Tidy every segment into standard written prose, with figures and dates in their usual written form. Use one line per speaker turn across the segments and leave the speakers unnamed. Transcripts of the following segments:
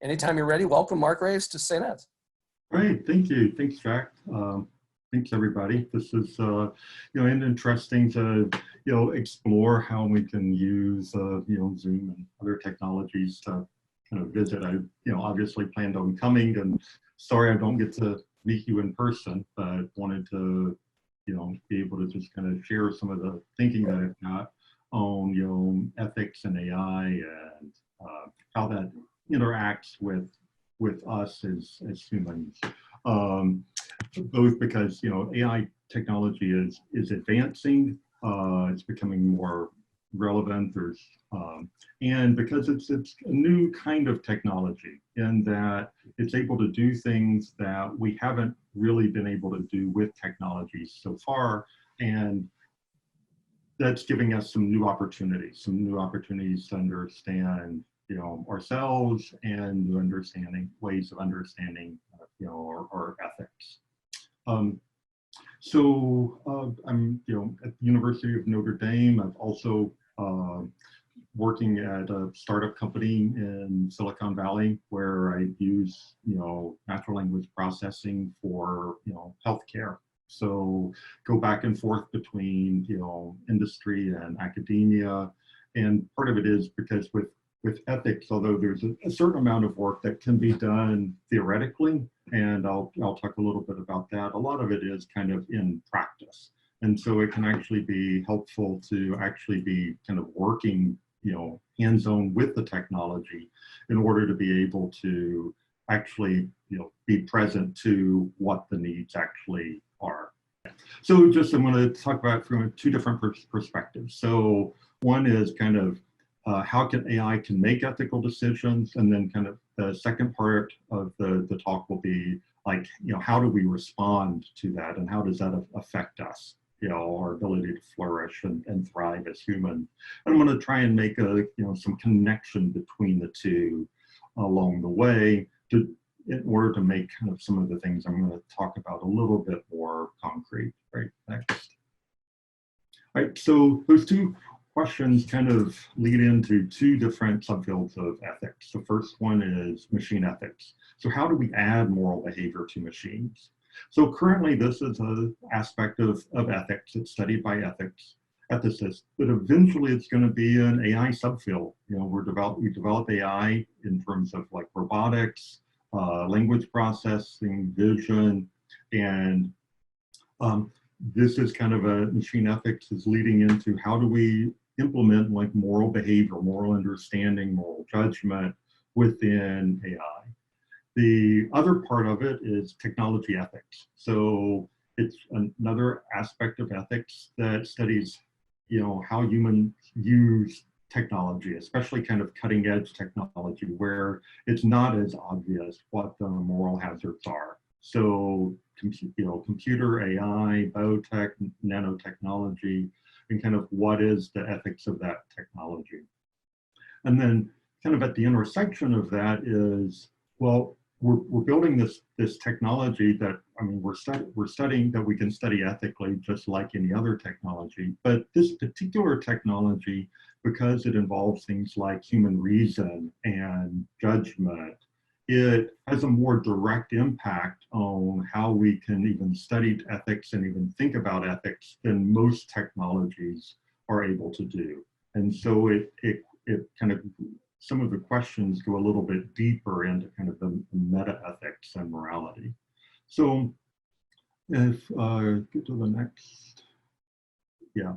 Anytime you're ready, welcome Mark Race to St. Ed's.
Great, thank you. Thanks, Jack. Thanks, everybody. This is, interesting to, explore how we can use, Zoom and other technologies to kind of visit. I, obviously planned on coming, and sorry I don't get to meet you in person, but wanted to, be able to just kind of share some of the thinking that I've got on, ethics and AI and how that interacts with us as humans. Both because AI technology is advancing, it's becoming more relevant. There's and because it's a new kind of technology in that it's able to do things that we haven't really been able to do with technology so far, and that's giving us some new opportunities to understand ourselves and new ways of understanding our ethics. I'm at the University of Notre Dame. I've also working at a startup company in Silicon Valley where I use natural language processing for healthcare. So go back and forth between industry and academia, and part of it is because with ethics, although there's a certain amount of work that can be done theoretically, and I'll talk a little bit about that, a lot of it is kind of in practice. And so it can actually be helpful to actually be kind of working, hands-on with the technology in order to be able to actually, be present to what the needs actually are. So I'm going to talk about from two different perspectives. So one is kind of how AI can make ethical decisions, and then kind of the second part of the talk will be like, how do we respond to that, and how does that affect us, our ability to flourish and thrive as humans. And I'm going to try and make some connection between the two along the way in order to make kind of some of the things I'm going to talk about a little bit more concrete. Right, next. All right, so those two questions kind of lead into two different subfields of ethics. The first one is machine ethics. So how do we add moral behavior to machines? So currently this is an aspect of ethics. It's studied by ethicists, but eventually it's going to be an AI subfield. We develop AI in terms of like robotics, language processing, vision, and this is kind of a machine ethics is leading into how do we implement like moral behavior, moral understanding, moral judgment within AI. The other part of it is technology ethics. So it's another aspect of ethics that studies, how humans use technology, especially kind of cutting edge technology where it's not as obvious what the moral hazards are. So, computer, AI, biotech, nanotechnology, and kind of what is the ethics of that technology. And then kind of at the intersection of that is, well, we're building this technology that, we're studying that we can study ethically just like any other technology, but this particular technology, because it involves things like human reason and judgment, it has a more direct impact on how we can even study ethics and even think about ethics than most technologies are able to do. And so it kind of, some of the questions go a little bit deeper into kind of the meta ethics and morality. So if get to the next, yeah.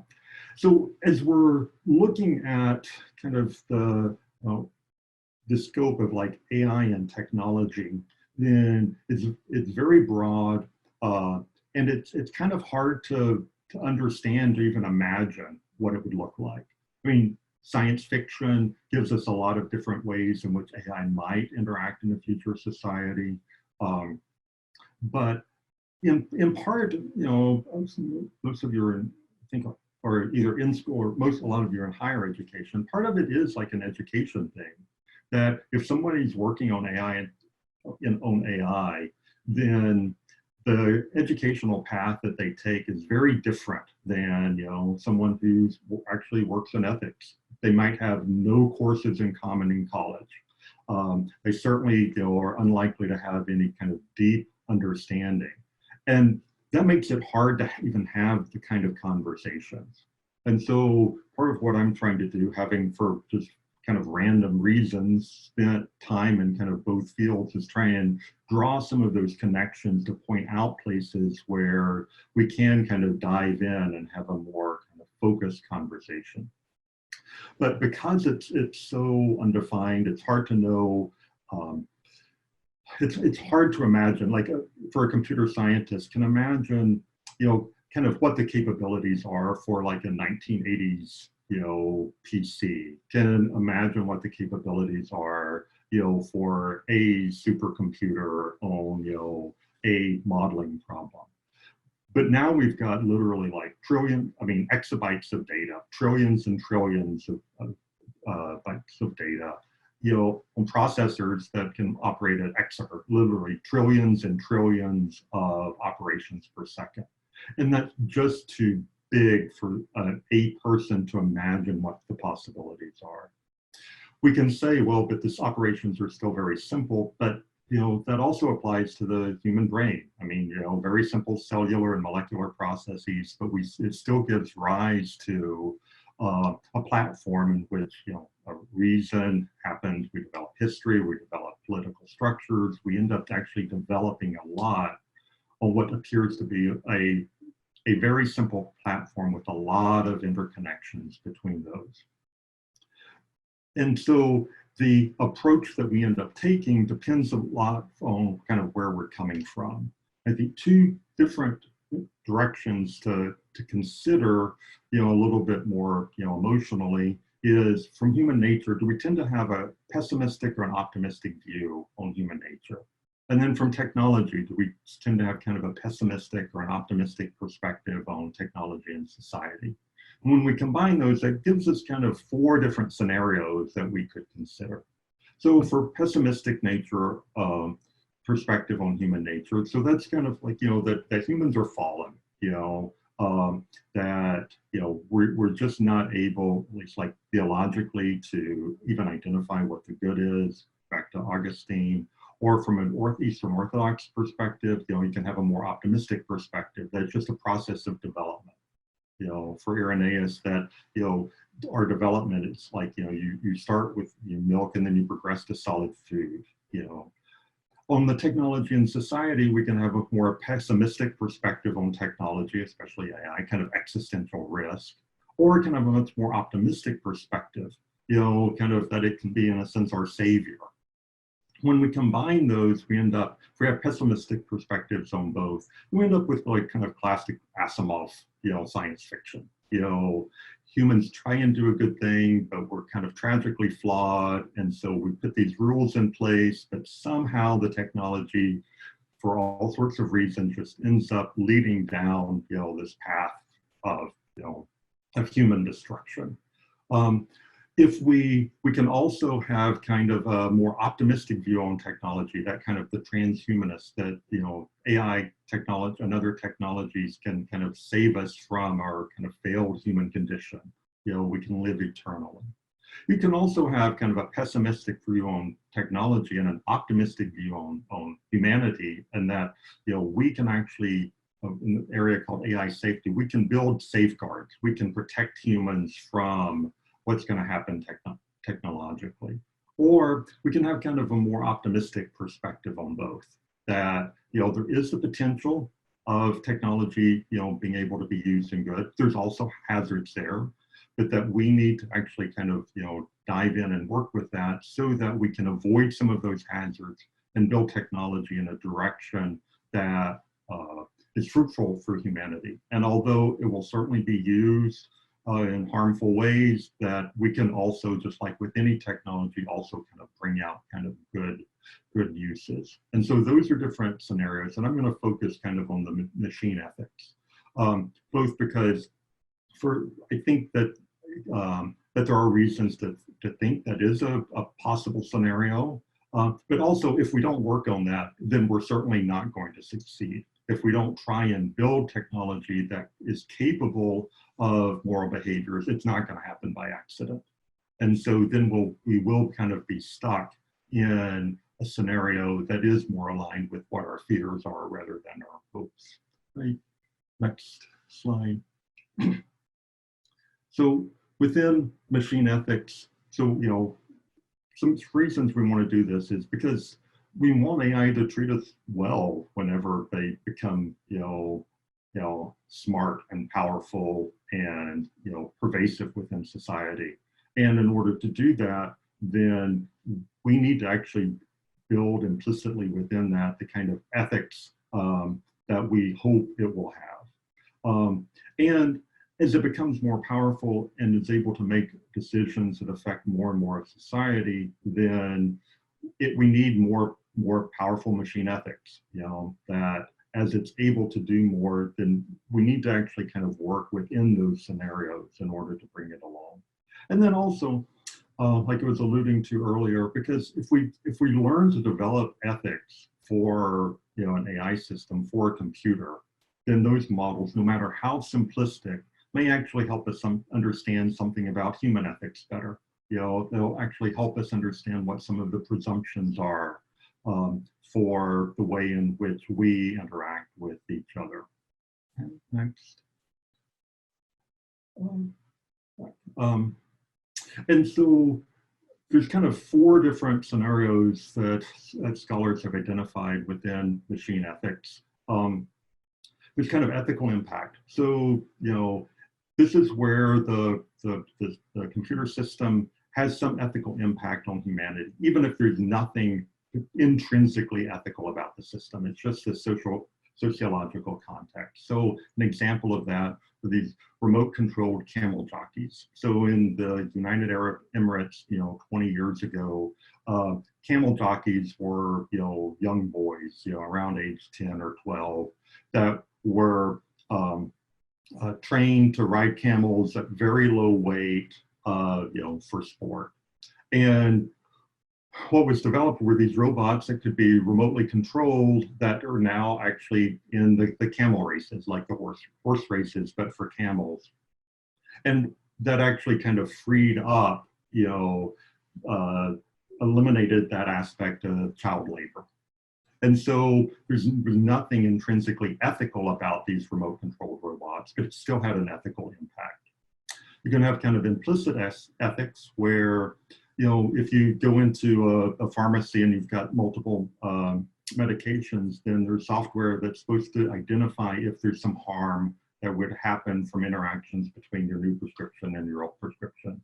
So as we're looking at kind of the scope of like AI and technology, then it's very broad, and it's kind of hard to understand, to even imagine what it would look like. I mean, science fiction gives us a lot of different ways in which AI might interact in the future society, but in part, most of you are in, I think, or either in school or a lot of you are in higher education. Part of it is like an education thing, that if somebody's working on AI, then the educational path that they take is very different than someone who actually works in ethics. They might have no courses in common in college. They certainly, are unlikely to have any kind of deep understanding. And that makes it hard to even have the kind of conversations. And so part of what I'm trying to do, having for just kind of random reasons spent time in kind of both fields, is try and draw some of those connections to point out places where we can kind of dive in and have a more kind of focused conversation. But because it's so undefined, it's hard to know. It's hard to imagine, like for a computer scientist, can imagine, kind of what the capabilities are for like a 1980s, PC. Can imagine what the capabilities are, for a supercomputer on, a modeling problem. But now we've got literally like exabytes of data, trillions and trillions of bytes of data, on processors that can operate at literally trillions and trillions of operations per second. And that's just too big for a person to imagine what the possibilities are. We can say, well, but these operations are still very simple, but that also applies to the human brain. I mean, very simple cellular and molecular processes, but it still gives rise to a platform in which, a reason happens. We develop history, we develop political structures. We end up actually developing a lot on what appears to be a very simple platform with a lot of interconnections between those. And so the approach that we end up taking depends a lot on kind of where we're coming from. I think two different directions to consider, a little bit more, emotionally, is from human nature, do we tend to have a pessimistic or an optimistic view on human nature? And then from technology, do we tend to have kind of a pessimistic or an optimistic perspective on technology and society? And when we combine those, that gives us kind of 4 different scenarios that we could consider. So for pessimistic nature, perspective on human nature, so that's kind of like, that humans are fallen, that, we're just not able, at least like theologically, to even identify what the good is, back to Augustine. Or from an Eastern Orthodox perspective, you can have a more optimistic perspective. That's just a process of development. For Irenaeus, that, our development, it's like, you start with milk and then you progress to solid food. On the technology and society, we can have a more pessimistic perspective on technology, especially AI, kind of existential risk, or can have a much more optimistic perspective, kind of that it can be, in a sense, our savior. When we combine those, we end up, if we have pessimistic perspectives on both, we end up with like kind of classic Asimov, science fiction. Humans try and do a good thing, but we're kind of tragically flawed. And so we put these rules in place, but somehow the technology, for all sorts of reasons, just ends up leading down, this path of, of human destruction. If we can also have kind of a more optimistic view on technology, that kind of the transhumanist, that, AI technology and other technologies can kind of save us from our kind of failed human condition. We can live eternally. You can also have kind of a pessimistic view on technology and an optimistic view on humanity, and that, we can actually, in the area called AI safety, we can build safeguards. We can protect humans from what's going to happen technologically. Or we can have kind of a more optimistic perspective on both, that, there is the potential of technology, being able to be used in good. There's also hazards there, but that we need to actually kind of, dive in and work with that so that we can avoid some of those hazards and build technology in a direction that is fruitful for humanity. And although it will certainly be used in harmful ways, that we can also, just like with any technology, also kind of bring out kind of good uses. And so those are different scenarios. And I'm going to focus kind of on the machine ethics, both because I think that that there are reasons to think that is a possible scenario. But also, if we don't work on that, then we're certainly not going to succeed. If we don't try and build technology that is capable of moral behaviors, it's not going to happen by accident. And so then we will kind of be stuck in a scenario that is more aligned with what our fears are rather than our hopes. Right. Next slide. So within machine ethics, some reasons we want to do this is because we want AI to treat us well whenever they become, smart and powerful and, pervasive within society. And in order to do that, then we need to actually build implicitly within that the kind of ethics that we hope it will have. And as it becomes more powerful and is able to make decisions that affect more and more of society, then we need more powerful machine ethics, that as it's able to do more, then we need to actually kind of work within those scenarios in order to bring it along. And then also, like I was alluding to earlier, because if we learn to develop ethics for an AI system, for a computer, then those models, no matter how simplistic, may actually help us understand something about human ethics better. They'll actually help us understand what some of the presumptions are for the way in which we interact with each other. Next. And so there's kind of 4 different scenarios that scholars have identified within machine ethics. There's kind of ethical impact. So, this is where the computer system has some ethical impact on humanity, even if there's nothing intrinsically ethical about the system. It's just a sociological context. So an example of that are these remote controlled camel jockeys. So in the United Arab Emirates, 20 years ago, camel jockeys were, young boys, around age 10 or 12 that were trained to ride camels at very low weight, for sport. And what was developed were these robots that could be remotely controlled that are now actually in the camel races, like the horse races, but for camels. And that actually kind of freed up, eliminated that aspect of child labor. And so there's nothing intrinsically ethical about these remote controlled robots, but it still had an ethical impact. You can have kind of implicit ethics where, if you go into a pharmacy and you've got multiple medications, then there's software that's supposed to identify if there's some harm that would happen from interactions between your new prescription and your old prescription.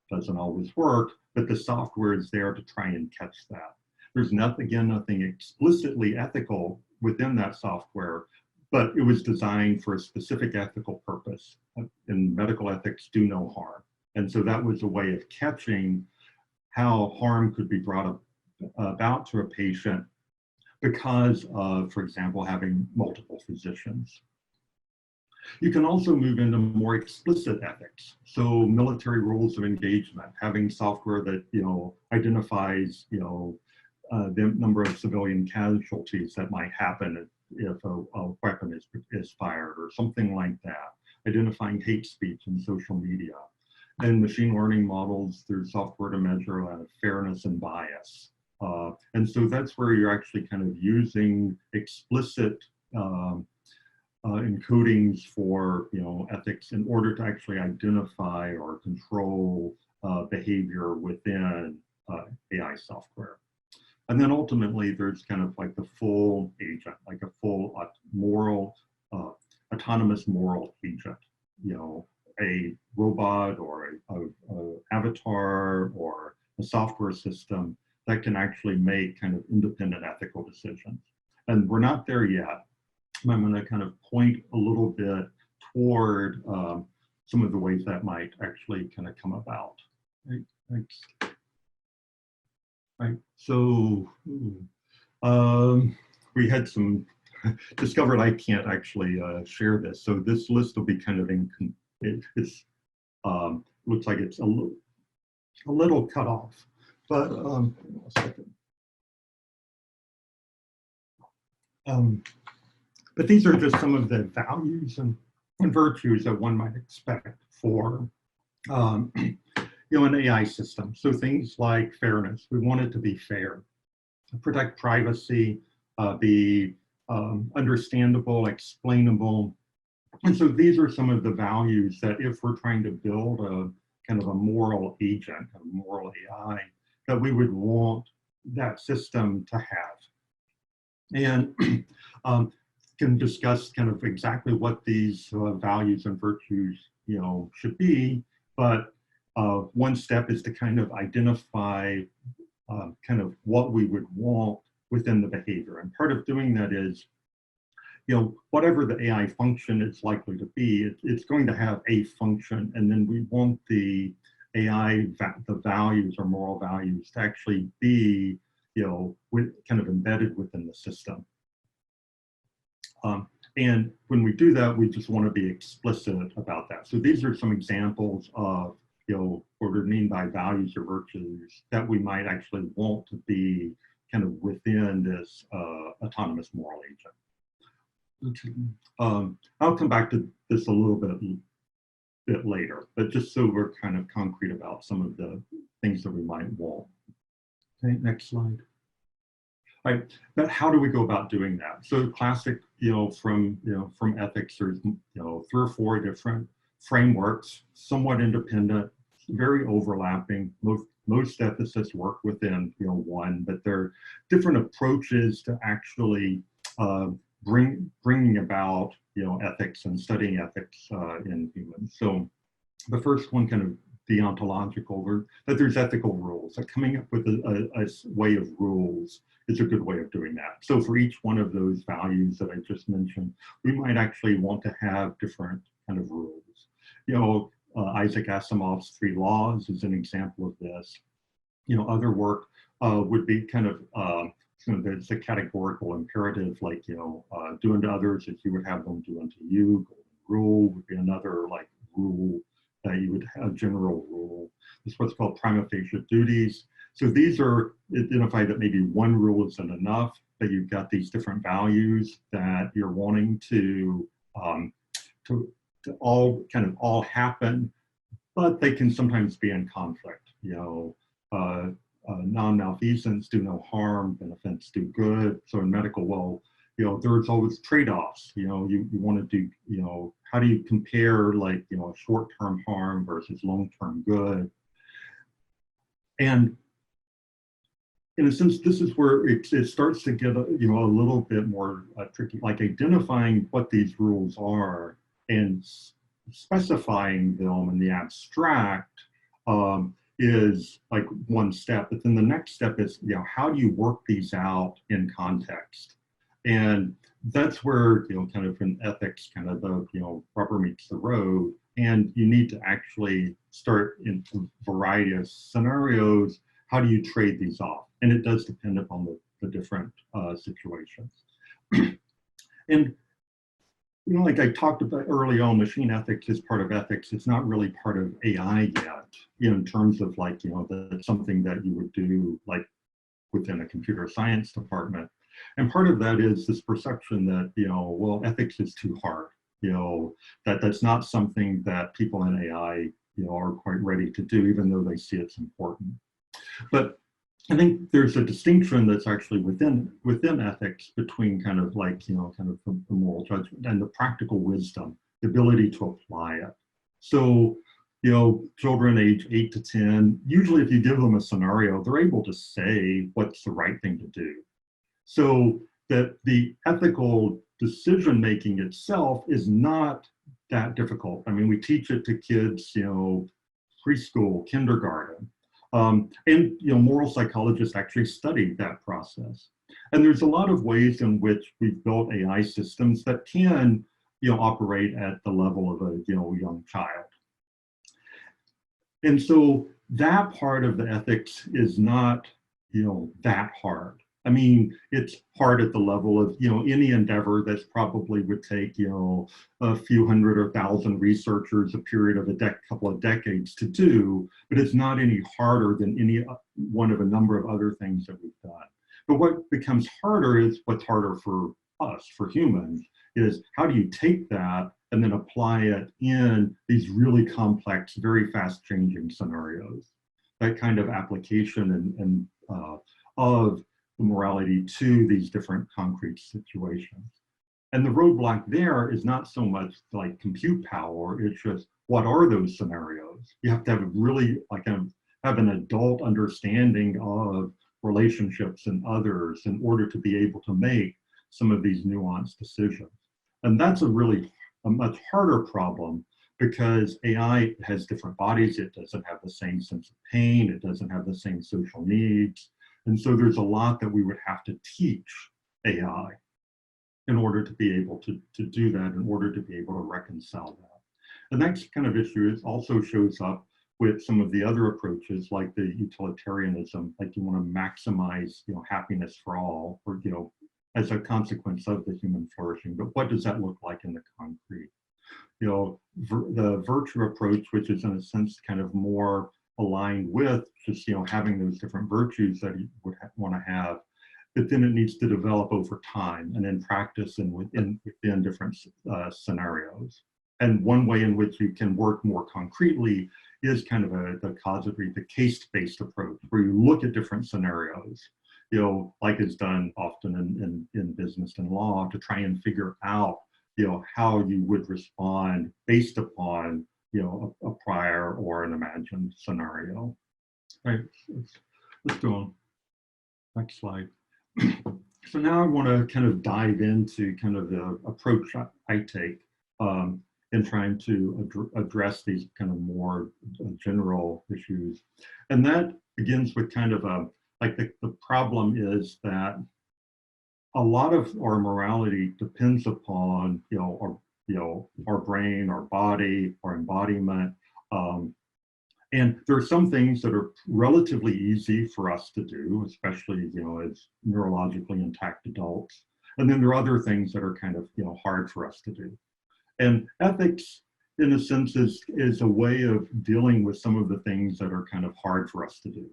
Doesn't always work, but the software is there to try and catch that. There's nothing explicitly ethical within that software, but it was designed for a specific ethical purpose. And medical ethics do no harm. And so that was a way of catching how harm could be brought about to a patient because of, for example, having multiple physicians. You can also move into more explicit ethics. So military rules of engagement, having software that, identifies, the number of civilian casualties that might happen if a weapon is fired or something like that, identifying hate speech in social media. And machine learning models, there's software to measure fairness and bias. And so that's where you're actually kind of using explicit encodings for ethics in order to actually identify or control behavior within AI software. And then ultimately, there's kind of like the full agent, like a full autonomous moral agent, a robot or a avatar or a software system that can actually make kind of independent ethical decisions. And we're not there yet. I'm going to kind of point a little bit toward some of the ways that might actually kind of come about. Right, thanks. Right, so we had some discovered I can't actually share this. So this list will be kind of it's looks like it's a little cut off, but a second. But these are just some of the values and virtues that one might expect for an AI system. So things like fairness, we want it to be fair, protect privacy, be understandable, explainable. And so these are some of the values that if we're trying to build a kind of a moral agent, a moral AI, that we would want that system to have. And can discuss kind of exactly what these values and virtues, should be. But one step is to kind of identify kind of what we would want within the behavior. And part of doing that is, whatever the AI function is likely to be, it's going to have a function, and then we want the AI, the values or moral values to actually be, kind of embedded within the system. And when we do that, we just want to be explicit about that. So these are some examples of, what we mean by values or virtues that we might actually want to be kind of within this autonomous moral agent. I'll come back to this a little bit later, but just so we're kind of concrete about some of the things that we might want. Okay, next slide. All right, but how do we go about doing that? So classic, from ethics, there's 3 or 4 different frameworks, somewhat independent, very overlapping. Most ethicists work within one, but there are different approaches to actually bringing about ethics and studying ethics in humans. So the first one, kind of deontological, that there's ethical rules. That coming up with a way of rules is a good way of doing that. So for each one of those values that I just mentioned, we might actually want to have different kind of rules. Isaac Asimov's 3 laws is an example of this. Other work would be kind of there's a categorical imperative, like do unto others as you would have them do unto you. Golden rule would be another rule that you would have, a general rule. This is what's called prima facie duties. So these are identified that maybe one rule isn't enough, but you've got these different values that you're wanting to all happen, but they can sometimes be in conflict. Non-malfeasance do no harm, benefits do good. So in medical, well, there's always trade-offs. You want to do, how do you compare short-term harm versus long-term good? And in a sense, this is where it starts to get a little bit more tricky, like identifying what these rules are and specifying them in the abstract is like one step. But then the next step is, how do you work these out in context? And that's where, kind of in ethics, kind of the, rubber meets the road. And you need to actually start in a variety of scenarios. How do you trade these off? And it does depend upon the different situations. And, like I talked about early on, machine ethics is part of ethics. It's not really part of AI yet, in terms of that's something that you would do within a computer science department. And part of that is this perception that, well, ethics is too hard, that's not something that people in AI, are quite ready to do, even though they see it's important. But I think there's a distinction that's actually within ethics between kind of the moral judgment and the practical wisdom, the ability to apply it. So, children age 8 to 10, usually if you give them a scenario, they're able to say what's the right thing to do. So that the ethical decision-making itself is not that difficult. I mean, we teach it to kids, preschool, kindergarten. And moral psychologists actually study that process. And there's a lot of ways in which we've built AI systems that can, operate at the level of a, young child. And so that part of the ethics is not, that hard. I mean, it's hard at the level of, any endeavor that's probably would take, a few hundred or thousand researchers, a period of a couple of decades to do, but it's not any harder than any one of a number of other things that we've done. But what becomes harder is what's harder for us, for humans, is how do you take that and then apply it in these really complex, very fast changing scenarios? That kind of application of morality to these different concrete situations. And the roadblock there is not so much like compute power, it's just what are those scenarios? You have to have really like have an adult understanding of relationships and others in order to be able to make some of these nuanced decisions. And that's a much harder problem because AI has different bodies. It doesn't have the same sense of pain. It doesn't have the same social needs. And so there's a lot that we would have to teach AI in order to be able to do that, in order to be able to reconcile that. And that kind of issue also shows up with some of the other approaches like the utilitarianism, like you want to maximize, happiness for all, or, as a consequence of the human flourishing. But what does that look like in the concrete? The virtue approach, which is in a sense kind of more aligned with just, having those different virtues that you would want to have, but then it needs to develop over time and in practice and within different scenarios. And one way in which you can work more concretely is kind of the case-based approach, where you look at different scenarios, like is done often in business and law, to try and figure out, how you would respond based upon, a prior or an imagined scenario. All right, let's go on. Next slide. So now I want to kind of dive into kind of the approach I take in trying to address these kind of more general issues. And that begins with kind of the problem is that a lot of our morality depends upon, our brain, our body, our embodiment. And there are some things that are relatively easy for us to do, especially, as neurologically intact adults. And then there are other things that are kind of, hard for us to do. And ethics, in a sense, is a way of dealing with some of the things that are kind of hard for us to do.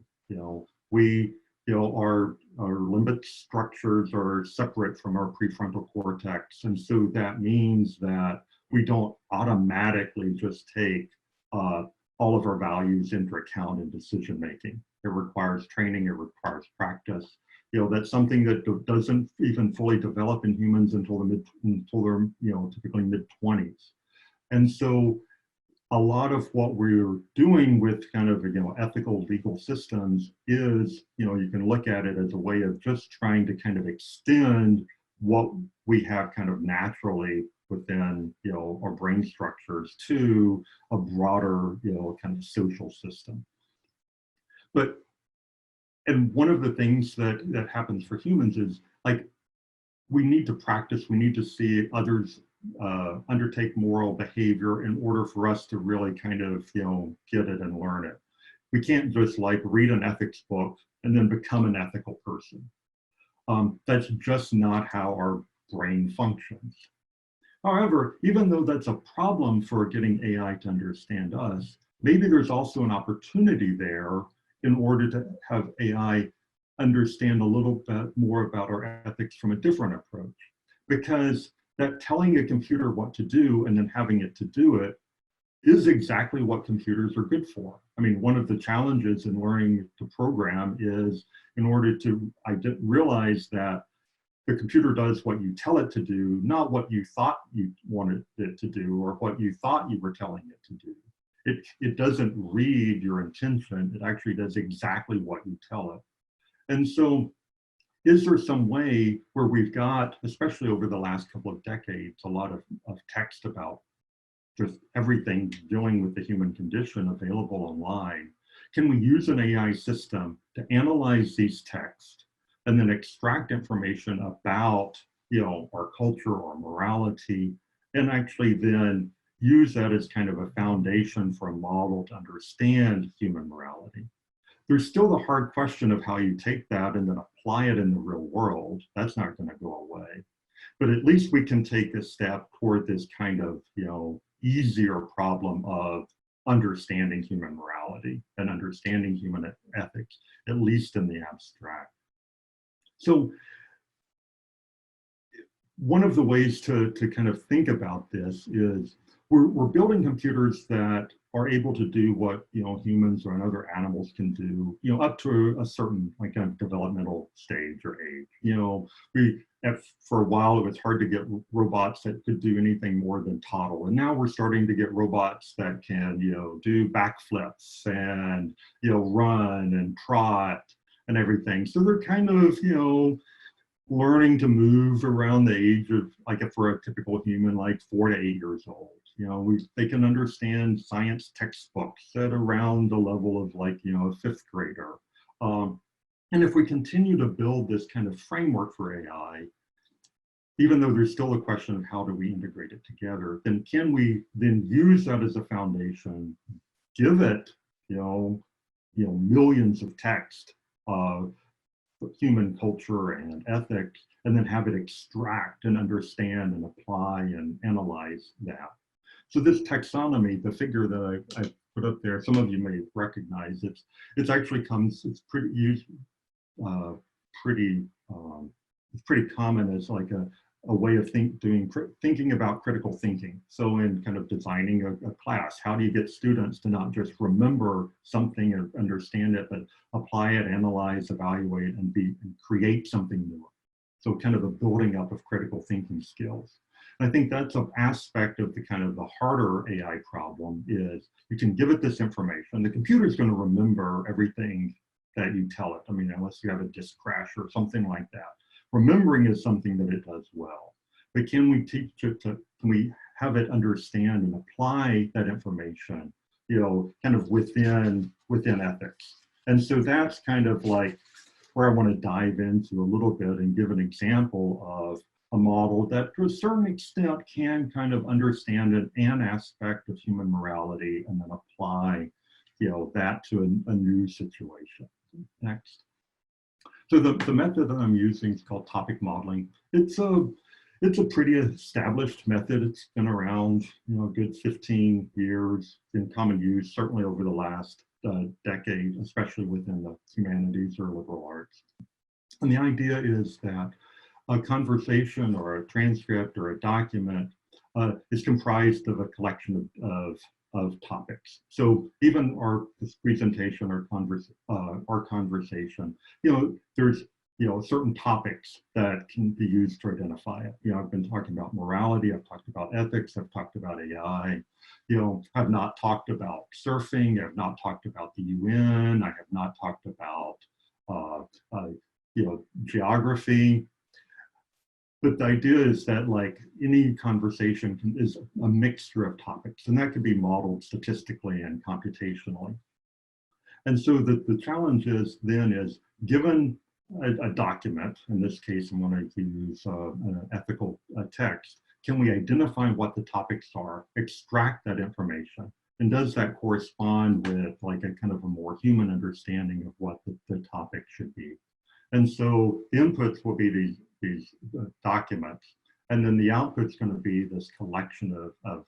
Our limbic structures are separate from our prefrontal cortex. And so that means that we don't automatically just take all of our values into account in decision making. It requires training, it requires practice. That's something that doesn't even fully develop in humans until they're typically mid-20s. And so a lot of what we're doing with kind of ethical legal systems is, you can look at it as a way of just trying to kind of extend what we have kind of naturally within our brain structures to a broader kind of social system. And one of the things that happens for humans is like we need to practice, we need to see others undertake moral behavior in order for us to really kind of get it and learn it. We can't just like read an ethics book and then become an ethical person. That's just not how our brain functions. However, even though that's a problem for getting AI to understand us, maybe there's also an opportunity there in order to have AI understand a little bit more about our ethics from a different approach. Because that telling a computer what to do and then having it to do it is exactly what computers are good for. I mean, one of the challenges in learning to program is in order to realize that the computer does what you tell it to do, not what you thought you wanted it to do or what you thought you were telling it to do. It doesn't read your intention, it actually does exactly what you tell it. And so is there some way where we've got, especially over the last couple of decades, a lot of text about just everything dealing with the human condition available online? Can we use an AI system to analyze these texts and then extract information about our culture or morality, and actually then use that as kind of a foundation for a model to understand human morality? There's still the hard question of how you take that and then apply it in the real world. That's not going to go away. But at least we can take a step toward this kind of, easier problem of understanding human morality and understanding human ethics, at least in the abstract. So one of the ways to kind of think about this is we're building computers that are able to do what, humans or other animals can do, up to a certain like kind of developmental stage or age. For a while, it was hard to get robots that could do anything more than toddle. And now we're starting to get robots that can, do backflips and, run and trot and everything. So they're kind of, learning to move around the age of, like if we're a typical human, like 4 to 8 years old. They can understand science textbooks at around the level of like, a fifth grader. And if we continue to build this kind of framework for AI, even though there's still a question of how do we integrate it together, then can we then use that as a foundation, give it, millions of text, human culture and ethics, and then have it extract and understand and apply and analyze that. So this taxonomy, the figure that I put up there, some of you may recognize it. It's actually it's pretty common as like a way of thinking about critical thinking. So in kind of designing a class, how do you get students to not just remember something or understand it, but apply it, analyze, evaluate, and create something new? So kind of a building up of critical thinking skills. And I think that's an aspect of the kind of the harder AI problem is you can give it this information. The computer is going to remember everything that you tell it. I mean, unless you have a disk crash or something like that. Remembering is something that it does well, but can we teach it can we have it understand and apply that information, kind of within ethics? And so that's kind of like where I want to dive into a little bit and give an example of a model that to a certain extent can kind of understand an aspect of human morality and then apply, that to a new situation. Next. So the method that I'm using is called topic modeling. It's a pretty established method. It's been around, a good 15 years in common use, certainly over the last decade, especially within the humanities or liberal arts. And the idea is that a conversation or a transcript or a document is comprised of a collection of topics. So even this presentation or our conversation, there's certain topics that can be used to identify it. I've been talking about morality, I've talked about ethics, I've talked about AI, I've not talked about surfing, I've not talked about the UN, I have not talked about geography. But the idea is that like any conversation is a mixture of topics, and that could be modeled statistically and computationally. And so the challenge is given a document, in this case, I'm going to use an ethical text, can we identify what the topics are, extract that information, and does that correspond with like a kind of a more human understanding of what the topic should be? And so the inputs will be these documents, and then the output's going to be this collection of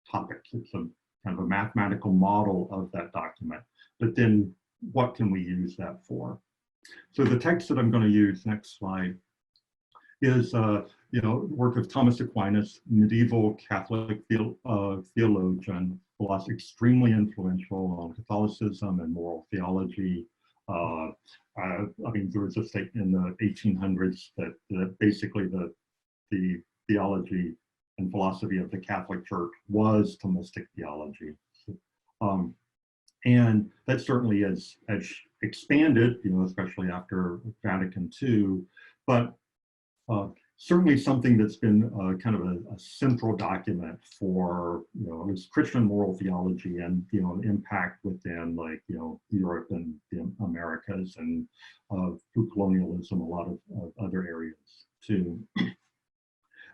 topics. It's a kind of a mathematical model of that document. But then what can we use that for? So the text that I'm going to use, next slide, is work of Thomas Aquinas, medieval Catholic theologian, philosopher, extremely influential on Catholicism and moral theology. I mean, there was a statement in the 1800s that basically the theology and philosophy of the Catholic Church was Thomistic theology. And that certainly has expanded, especially after Vatican II, but certainly something that's been kind of a central document for, its Christian moral theology and, impact within like, Europe and the Americas and through colonialism, a lot of other areas too.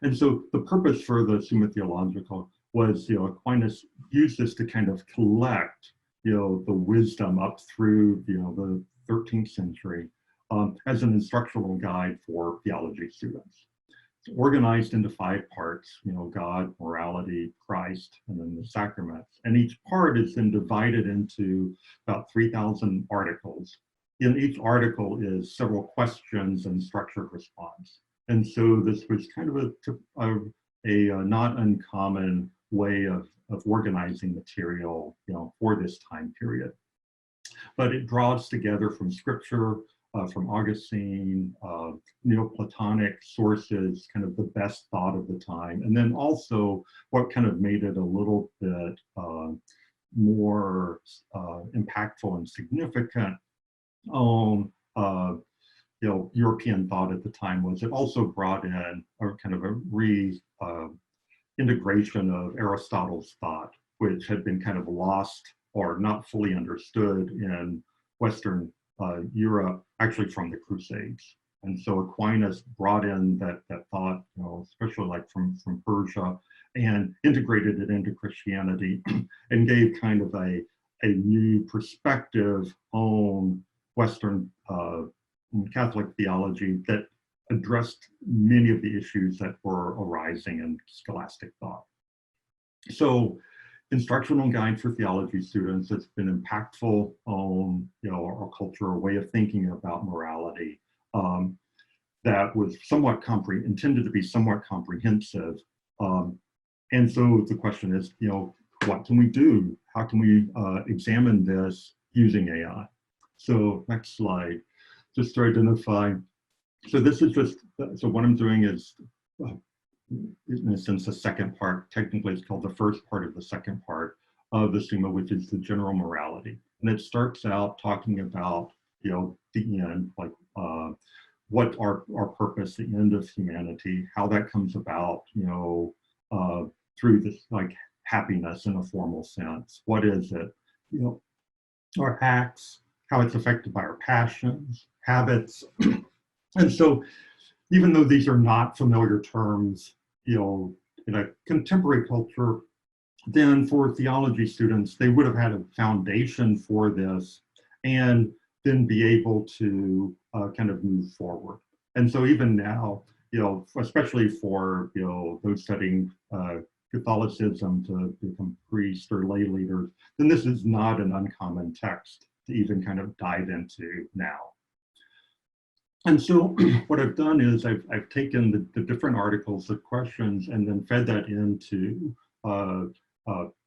And so the purpose for the Summa Theologica was, Aquinas used this to kind of collect, the wisdom up through, the 13th century as an instructional guide for theology students. It's organized into 5 parts, God, morality, Christ, and then the sacraments. And each part is then divided into about 3,000 articles. In each article is several questions and structured response. And so this was kind of a not uncommon way of organizing material, for this time period. But it draws together from scripture, from Augustine, Neoplatonic sources, kind of the best thought of the time. And then also what kind of made it a little bit more impactful and significant on European thought at the time was it also brought in a kind of a integration of Aristotle's thought, which had been kind of lost or not fully understood in Western Europe, actually from the Crusades. And so Aquinas brought in that thought, especially like from Persia, and integrated it into Christianity and gave kind of a new perspective on Western Catholic theology that addressed many of the issues that were arising in scholastic thought. So instructional guide for theology students, it's been impactful on our culture, a way of thinking about morality that was somewhat intended to be somewhat comprehensive. And so the question is, what can we do? How can we examine this using AI? So next slide, just to identify. So this is just, so what I'm doing is, in a sense, the second part. Technically, it's called the first part of the second part of the Summa, which is the general morality. And it starts out talking about, the end, like what our purpose, the end of humanity, how that comes about, through this like happiness in a formal sense. What is it? Our acts, how it's affected by our passions, habits. And so even though these are not familiar terms, in a contemporary culture, then for theology students, they would have had a foundation for this and then be able to kind of move forward. And so even now, especially for, those studying Catholicism to become priests or lay leaders, then this is not an uncommon text to even kind of dive into now. And so what I've done is I've taken the different articles, the questions, and then fed that into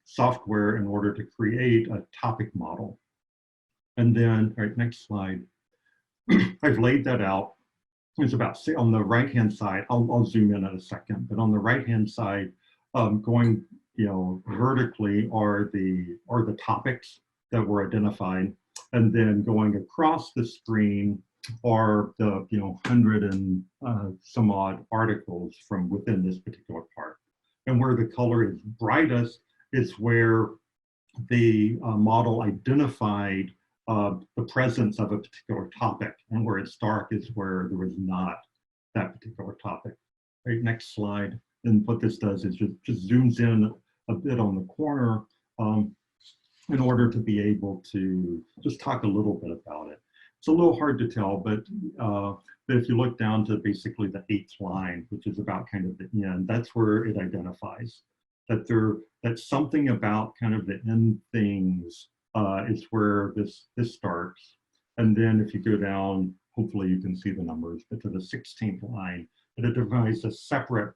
software in order to create a topic model. And then, all right, next slide. I've laid that out. It's about, on the right-hand side, I'll zoom in a second, but on the right-hand side, going, vertically are the topics that were identified, and then going across the screen are the 100 and some odd articles from within this particular part. And where the color is brightest is where the model identified the presence of a particular topic, and where it's dark is where there was not that particular topic. Right, next slide. And what this does is just zooms in a bit on the corner in order to be able to just talk a little bit about it. It's a little hard to tell, but if you look down to basically the 8th line, which is about kind of the end, that's where it identifies that something about kind of the end things is where this starts. And then if you go down, hopefully you can see the numbers, but to the 16th line, it identifies a separate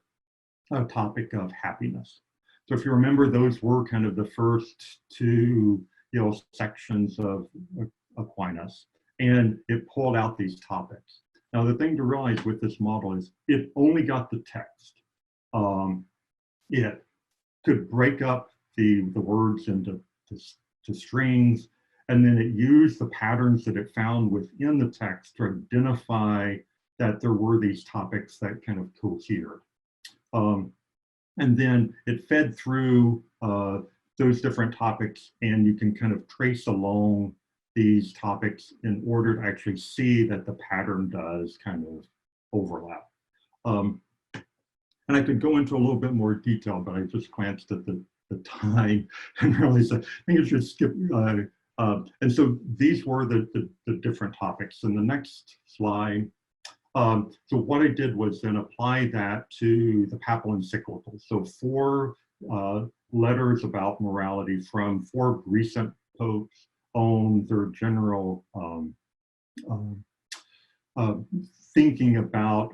topic of happiness. So if you remember, those were kind of the first two sections of Aquinas, and it pulled out these topics. Now the thing to realize with this model is it only got the text. It could break up the words into strings, and then it used the patterns that it found within the text to identify that there were these topics that kind of cohered. And then it fed through those different topics, and you can kind of trace along these topics in order to actually see that the pattern does kind of overlap. And I could go into a little bit more detail, but I just glanced at the time and realized I think I should skip. And so these were the different topics. In the next slide, so what I did was then apply that to the papal encyclicals. So 4 letters about morality from 4 recent popes on their general thinking about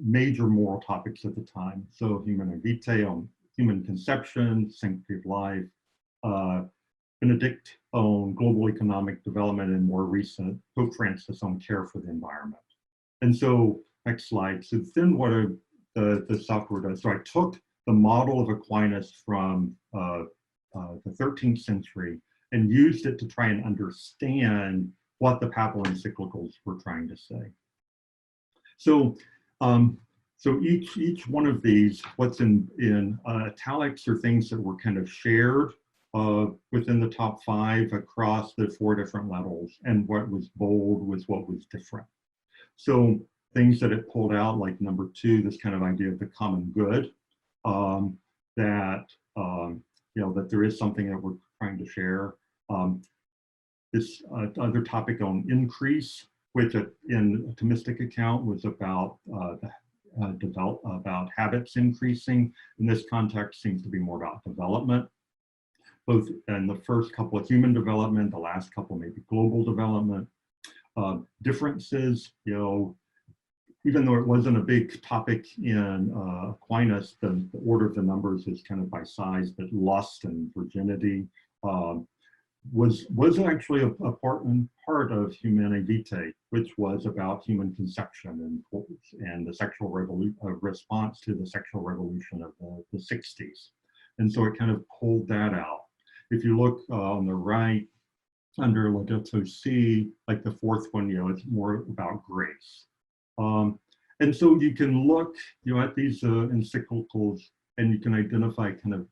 major moral topics at the time. So Humanae Vitae on human conception, sanctity of life, Benedict on global economic development, and more recent, Pope Francis on care for the environment. And so, next slide. So then what the software does, so I took the model of Aquinas from the 13th century and used it to try and understand what the papal encyclicals were trying to say. So, so each one of these, what's in italics are things that were kind of shared within the top 5 across the 4 different levels, and what was bold was what was different. So things that it pulled out, like number 2, this kind of idea of the common good, that you know, that there is something that we're trying to share. This other topic on increase, which in a Thomistic account was about about habits increasing. In this context, seems to be more about development. Both in the first couple of human development, the last couple maybe global development. Differences, you know, even though it wasn't a big topic in Aquinas, the order of the numbers is kind of by size, but lust and virginity was actually a part of Humanae Vitae, which was about human conception and the sexual revolution, response to the sexual revolution of the 60s. And so it kind of pulled that out. If you look on the right, under Laudato Si, like the 4th one, you know, it's more about grace. And so you can look, you know, at these encyclicals, and you can identify kind of,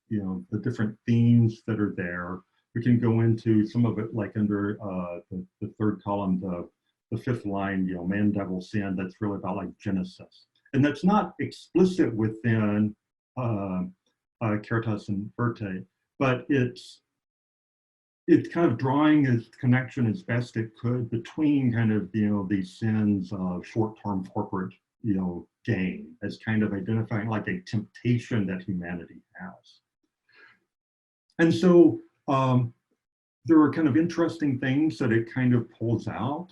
you know, the different themes that are there. We can go into some of it, like under the 3rd column, the 5th line, you know, man, devil, sin. That's really about like Genesis, and that's not explicit within Caritas and Vitae, but it's kind of drawing a connection as best it could between kind of, you know, these sins of short-term corporate, you know, gain, as kind of identifying like a temptation that humanity has. And so there are kind of interesting things that it kind of pulls out,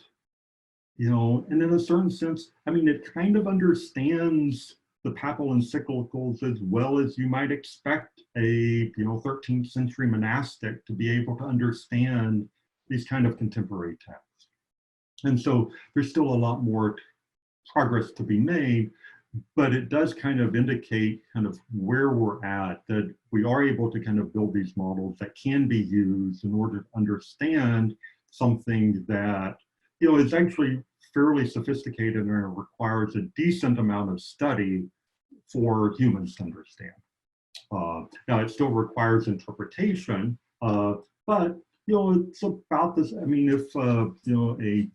you know, and in a certain sense, I mean, it kind of understands the papal encyclicals as well as you might expect a, you know, 13th century monastic to be able to understand these kind of contemporary texts. And so there's still a lot more progress to be made, but it does kind of indicate kind of where we're at, that we are able to kind of build these models that can be used in order to understand something that, you know, is actually fairly sophisticated and requires a decent amount of study for humans to understand. Now, it still requires interpretation, but, you know, it's about this. I mean, if, you know, a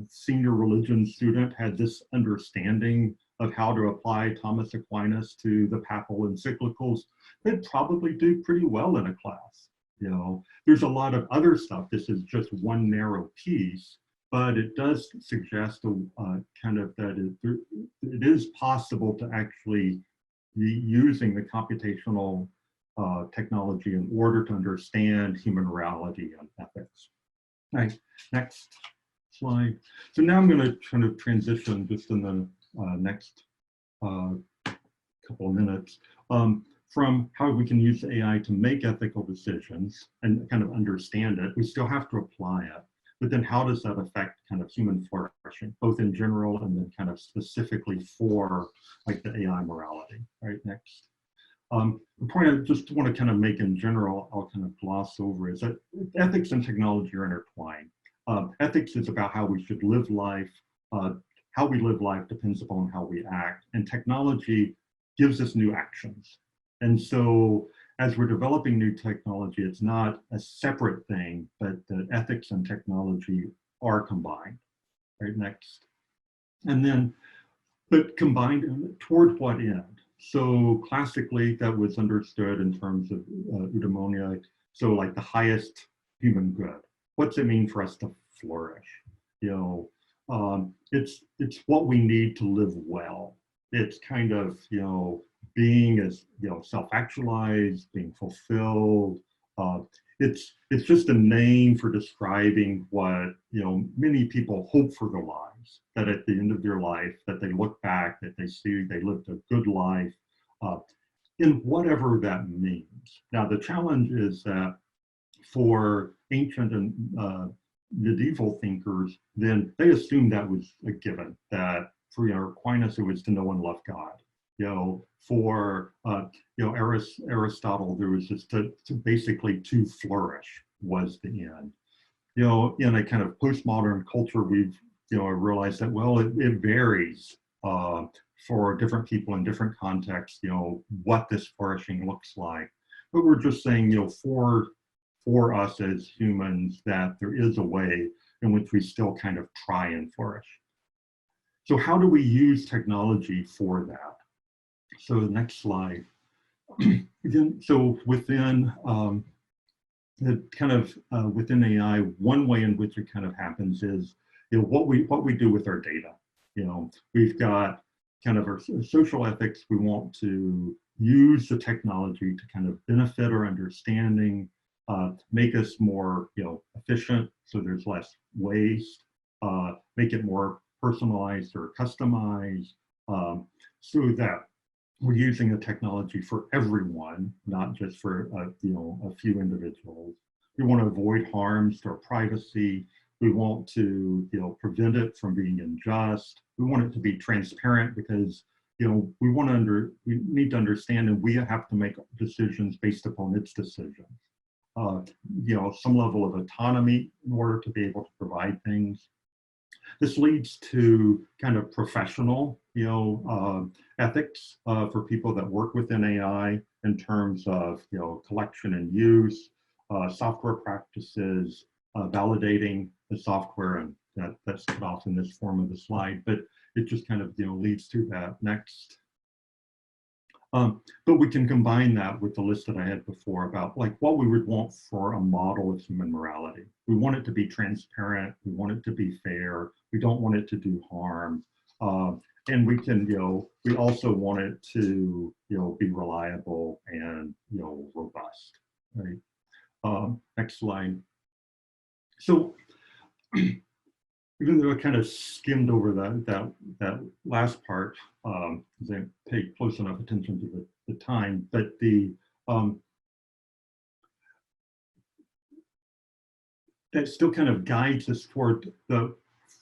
senior religion student had this understanding of how to apply Thomas Aquinas to the papal encyclicals, they'd probably do pretty well in a class. You know, there's a lot of other stuff. This is just one narrow piece, but it does suggest kind of that it is possible to actually be using the computational technology in order to understand human morality and ethics. Nice. Next slide. So now I'm going to kind of transition just in the next couple of minutes from how we can use AI to make ethical decisions and kind of understand it. We still have to apply it, but then how does that affect kind of human flourishing, both in general and then kind of specifically for like the AI morality, right? Next. The point I just want to kind of make in general, I'll kind of gloss over, is that ethics and technology are intertwined. Ethics is about how we should live life. How we live life depends upon how we act, and technology gives us new actions. And so as we're developing new technology, it's not a separate thing, but the ethics and technology are combined. Right, next. And then, but combined toward what end? So classically, that was understood in terms of eudaimonia, so like the highest human good. What's it mean for us to flourish? You know, it's what we need to live well. It's kind of, you know, being as, you know, self-actualized, being fulfilled. it's just a name for describing what, you know, many people hope for their lives, that at the end of their life, that they look back, that they see they lived a good life, in whatever that means. Now, the challenge is that for ancient and medieval thinkers, then they assumed that was a given, that for, you know, Aquinas, it was to know and love God. You know, for you know, Aristotle, there was just to basically to flourish was the end. You know, in a kind of postmodern culture, we've, you know, realized that, well, it varies for different people in different contexts, you know, what this flourishing looks like. But we're just saying, you know, for us as humans, that there is a way in which we still kind of try and flourish. So how do we use technology for that? So the next slide. Again, so within the kind of within AI, one way in which it kind of happens is, you know, what we do with our data. You know, we've got kind of our social ethics. We want to use the technology to kind of benefit our understanding, make us more, you know, efficient, so there's less waste, make it more personalized or customized, so that we're using the technology for everyone, not just for you know, a few individuals. We want to avoid harms to our privacy. We want to, you know, prevent it from being unjust. We want it to be transparent because, you know, we need to understand, and we have to make decisions based upon its decisions. You know, some level of autonomy in order to be able to provide things. This leads to kind of professional, you know, ethics for people that work within AI in terms of, you know, collection and use, software practices, validating the software, and that's cut off in this form of the slide, but it just kind of, you know, leads to that. Next. But we can combine that with the list that I had before about like what we would want for a model of human morality. We want it to be transparent. We want it to be fair. We don't want it to do harm. And we can, you know, we also want it to, you know, be reliable and, you know, robust, right? Next slide. So even though I kind of skimmed over that last part, because I paid close enough attention to the time, but the that still kind of guides us toward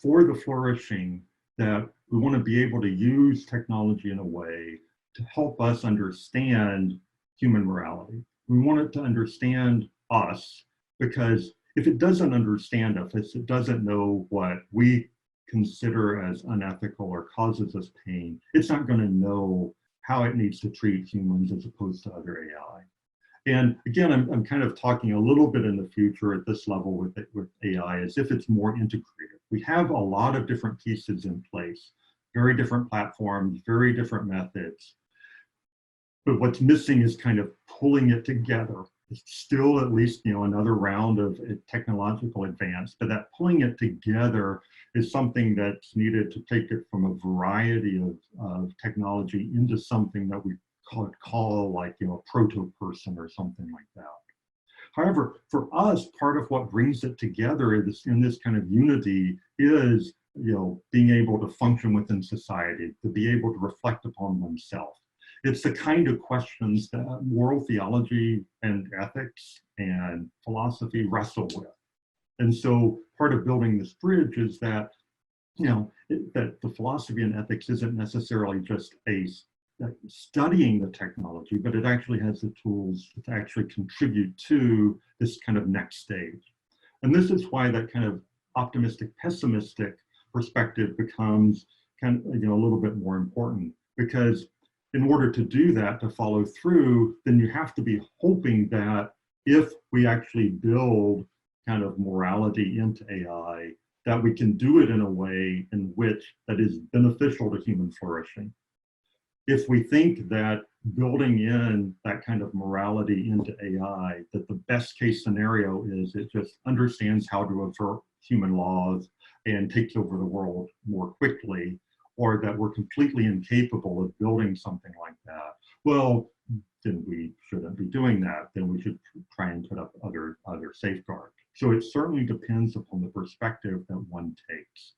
for the flourishing, that we want to be able to use technology in a way to help us understand human morality. We want it to understand us, because if it doesn't understand us, if it doesn't know what we consider as unethical or causes us pain, it's not going to know how it needs to treat humans as opposed to other AI. And again, I'm kind of talking a little bit in the future at this level with AI as if it's more integrated. We have a lot of different pieces in place, very different platforms, very different methods. But what's missing is kind of pulling it together. It's still at least, you know, another round of technological advance, but that pulling it together is something that's needed to take it from a variety of technology into something that we call like, you know, a proto-person or something like that. However, for us, part of what brings it together in this kind of unity is, you know, being able to function within society, to be able to reflect upon oneself. It's the kind of questions that moral theology and ethics and philosophy wrestle with. And so part of building this bridge is that, you know, that the philosophy and ethics isn't necessarily just studying the technology, but it actually has the tools to actually contribute to this kind of next stage. And this is why that kind of optimistic, pessimistic perspective becomes kind of, you know, a little bit more important, because in order to do that, to follow through, then you have to be hoping that if we actually build kind of morality into AI, that we can do it in a way in which that is beneficial to human flourishing. If we think that building in that kind of morality into AI, that the best case scenario is it just understands how to avert human laws and takes over the world more quickly, or that we're completely incapable of building something like that, well, then we shouldn't be doing that, then we should try and put up other safeguards. So it certainly depends upon the perspective that one takes.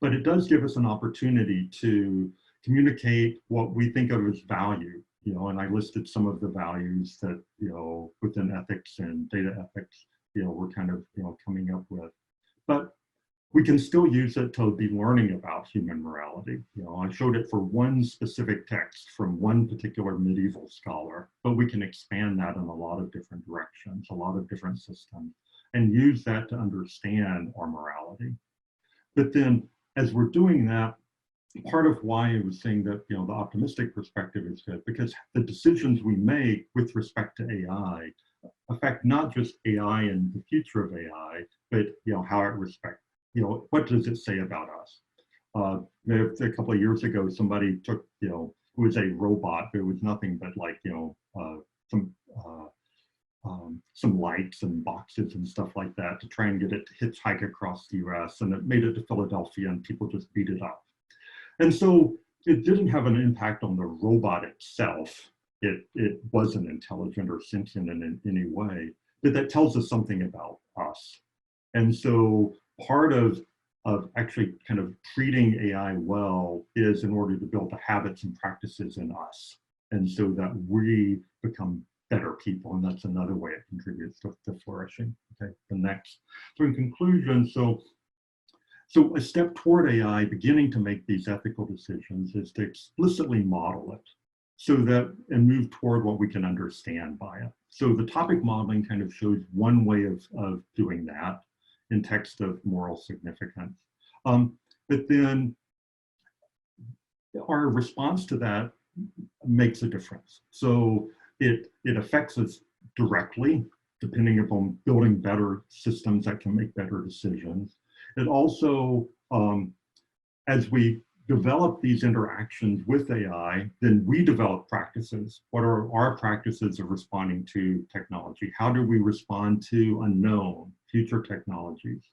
But it does give us an opportunity to communicate what we think of as value, and I listed some of the values that, within ethics and data ethics, we're kind of, coming up with. But we can still use it to be learning about human morality. I showed it for one specific text from one particular medieval scholar, but we can expand that in a lot of different directions, a lot of different systems, and use that to understand our morality. But then as we're doing that, part of why I was saying that, the optimistic perspective is good, because the decisions we make with respect to AI affect not just AI and the future of AI, but, how it respects, what does it say about us? A couple of years ago, somebody took, it was a robot, but it was nothing but like, some lights and boxes and stuff like that to try and get it to hitchhike across the US, and it made it to Philadelphia and people just beat it up. And so it didn't have an impact on the robot itself. It wasn't intelligent or sentient in any way, but that tells us something about us. And so part of actually kind of treating AI well is in order to build the habits and practices in us, and so that we become better people, and that's another way it contributes to flourishing. Okay, the next. So in conclusion, so a step toward AI beginning to make these ethical decisions is to explicitly model it, so that, and move toward what we can understand by it. So the topic modeling kind of shows one way of doing that in text of moral significance. But then our response to that makes a difference. So it affects us directly, depending upon building better systems that can make better decisions. It also, as we develop these interactions with AI, then we develop practices. What are our practices of responding to technology? How do we respond to unknown future technologies?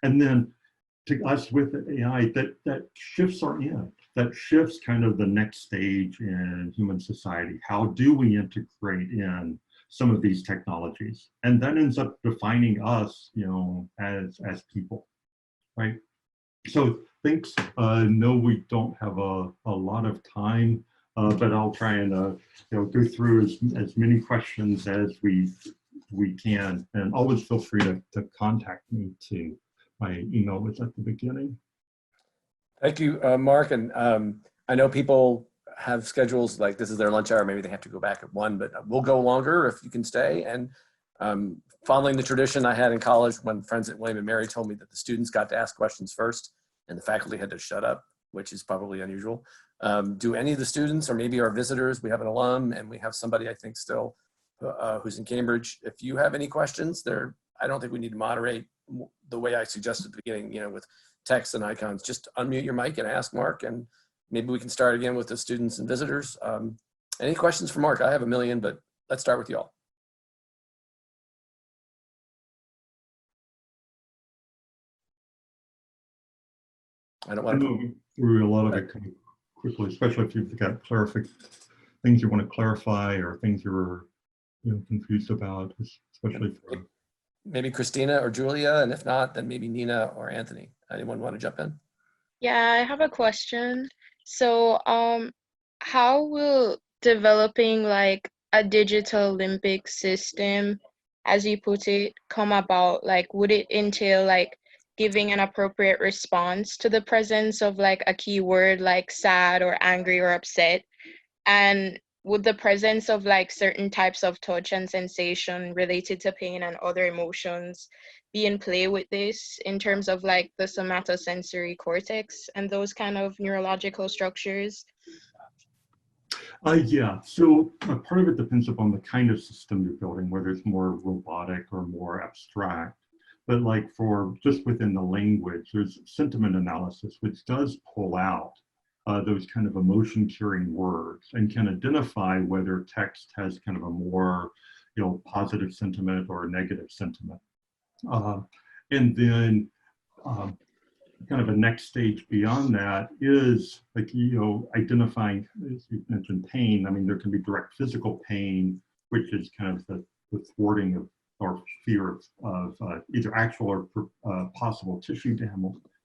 And then to us with AI, that shifts our end, that shifts kind of the next stage in human society. How do we integrate in some of these technologies? And that ends up defining us, as people, right? So thanks. No, we don't have a lot of time, but I'll try and go through as many questions as we can, and always feel free to contact me too. My email was at the beginning.
Thank you, Mark. And I know people have schedules like this is their lunch hour. Maybe they have to go back at 1, but we'll go longer if you can stay. And following the tradition I had in college when friends at William & Mary told me that the students got to ask questions first and the faculty had to shut up, which is probably unusual. Do any of the students, or maybe our visitors, we have an alum and we have somebody I think still who's in Cambridge. If you have any questions there, I don't think we need to moderate the way I suggested at the beginning, with text and icons. Just unmute your mic and ask Mark, and maybe we can start again with the students and visitors. Any questions for Mark? I have a million, but let's start with y'all. I don't want to
move through a lot of it kind of quickly, especially if you've got things you want to clarify or things you're confused about, especially for
maybe Christina or Julia, and if not, then maybe Nina or Anthony. Anyone want to jump in?
Yeah, I have a question. So, how will developing like a digital Olympic system, as you put it, come about? Like, would it entail like giving an appropriate response to the presence of like a keyword like sad or angry or upset? And would the presence of like certain types of touch and sensation related to pain and other emotions be in play with this in terms of like the somatosensory cortex and those kind of neurological structures?
Yeah, so part of it depends upon the kind of system you're building, whether it's more robotic or more abstract. But like for just within the language, there's sentiment analysis, which does pull out those kind of emotion curing words and can identify whether text has kind of a more positive sentiment or a negative sentiment. And then kind of a next stage beyond that is like, identifying, as you mentioned, pain. I mean, there can be direct physical pain, which is kind of the thwarting of or fear of either actual or possible tissue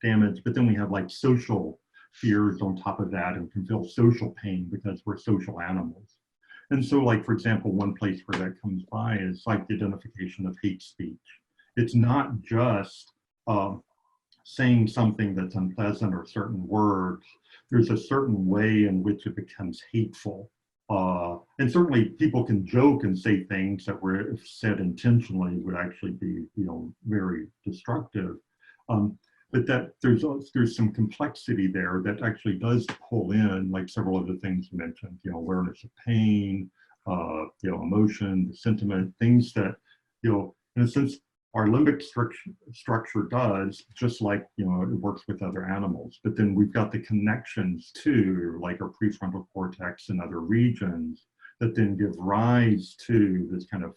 damage. But then we have like social fears on top of that, and can feel social pain because we're social animals. And so, like, for example, one place where that comes by is like the identification of hate speech. It's not just saying something that's unpleasant or certain words. There's a certain way in which it becomes hateful. And certainly people can joke and say things that were, if said intentionally, would actually be, very destructive. But that there's some complexity there that actually does pull in, like several of the things you mentioned, awareness of pain, emotion, sentiment, things that, in a sense, our limbic structure does, just like, it works with other animals. But then we've got the connections to, like, our prefrontal cortex and other regions that then give rise to this kind of,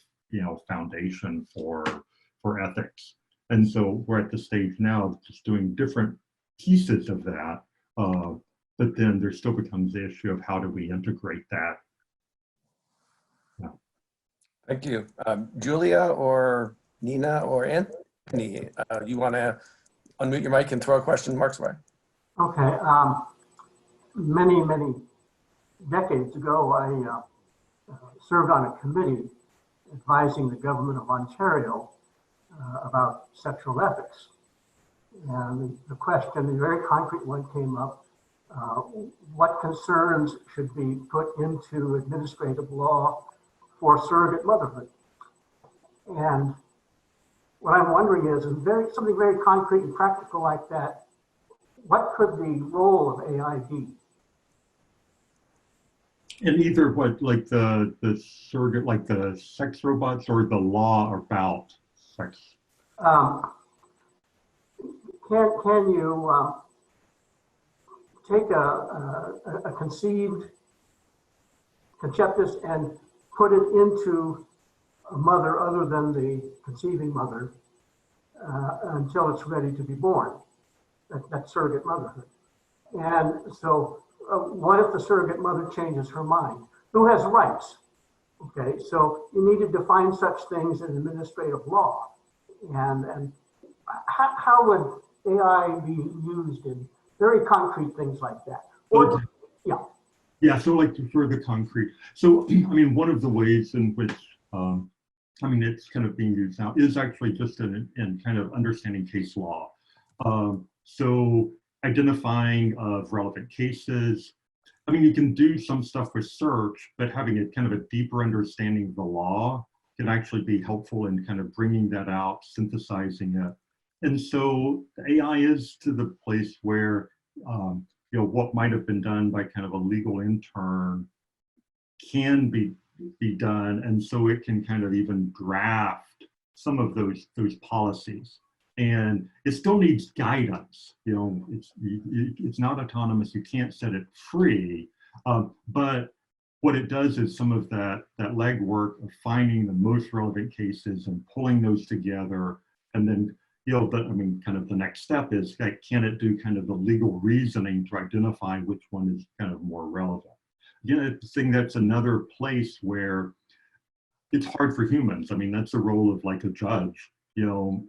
foundation for ethics. And so we're at the stage now of just doing different pieces of that. But then there still becomes the issue of how do we integrate that. Yeah.
Thank you. Julia or Nina or Anthony, you want to unmute your mic and throw a question Mark's way?
Okay. Many decades ago, I served on a committee advising the government of Ontario about sexual ethics. And the question, the very concrete one, came up: what concerns should be put into administrative law for surrogate motherhood? And what I'm wondering is, something very concrete and practical like that, what could the role of AI be?
And either what, like the surrogate, like the sex robots, or the law about sex?
Can you take a conceived conceptus and put it into a mother other than the conceiving mother until it's ready to be born? That's surrogate motherhood. And so what if the surrogate mother changes her mind? Who has rights? Okay, so you need to define such things in administrative law. And how would AI be used in very concrete things like that? Or,
Okay.
yeah.
Yeah, so like for the concrete. So, I mean, one of the ways in which, it's kind of being used now is actually just in kind of understanding case law. So identifying of relevant cases. I mean, you can do some stuff with search, but having a kind of a deeper understanding of the law can actually be helpful in kind of bringing that out, synthesizing it. And so AI is to the place where, what might have been done by kind of a legal intern can be done. And so it can kind of even draft some of those policies. And it still needs guidance. It's not autonomous. You can't set it free. But what it does is some of that legwork of finding the most relevant cases and pulling those together. And then, kind of the next step is, can it do kind of the legal reasoning to identify which one is kind of more relevant? I think that's another place where it's hard for humans. I mean, that's the role of like a judge,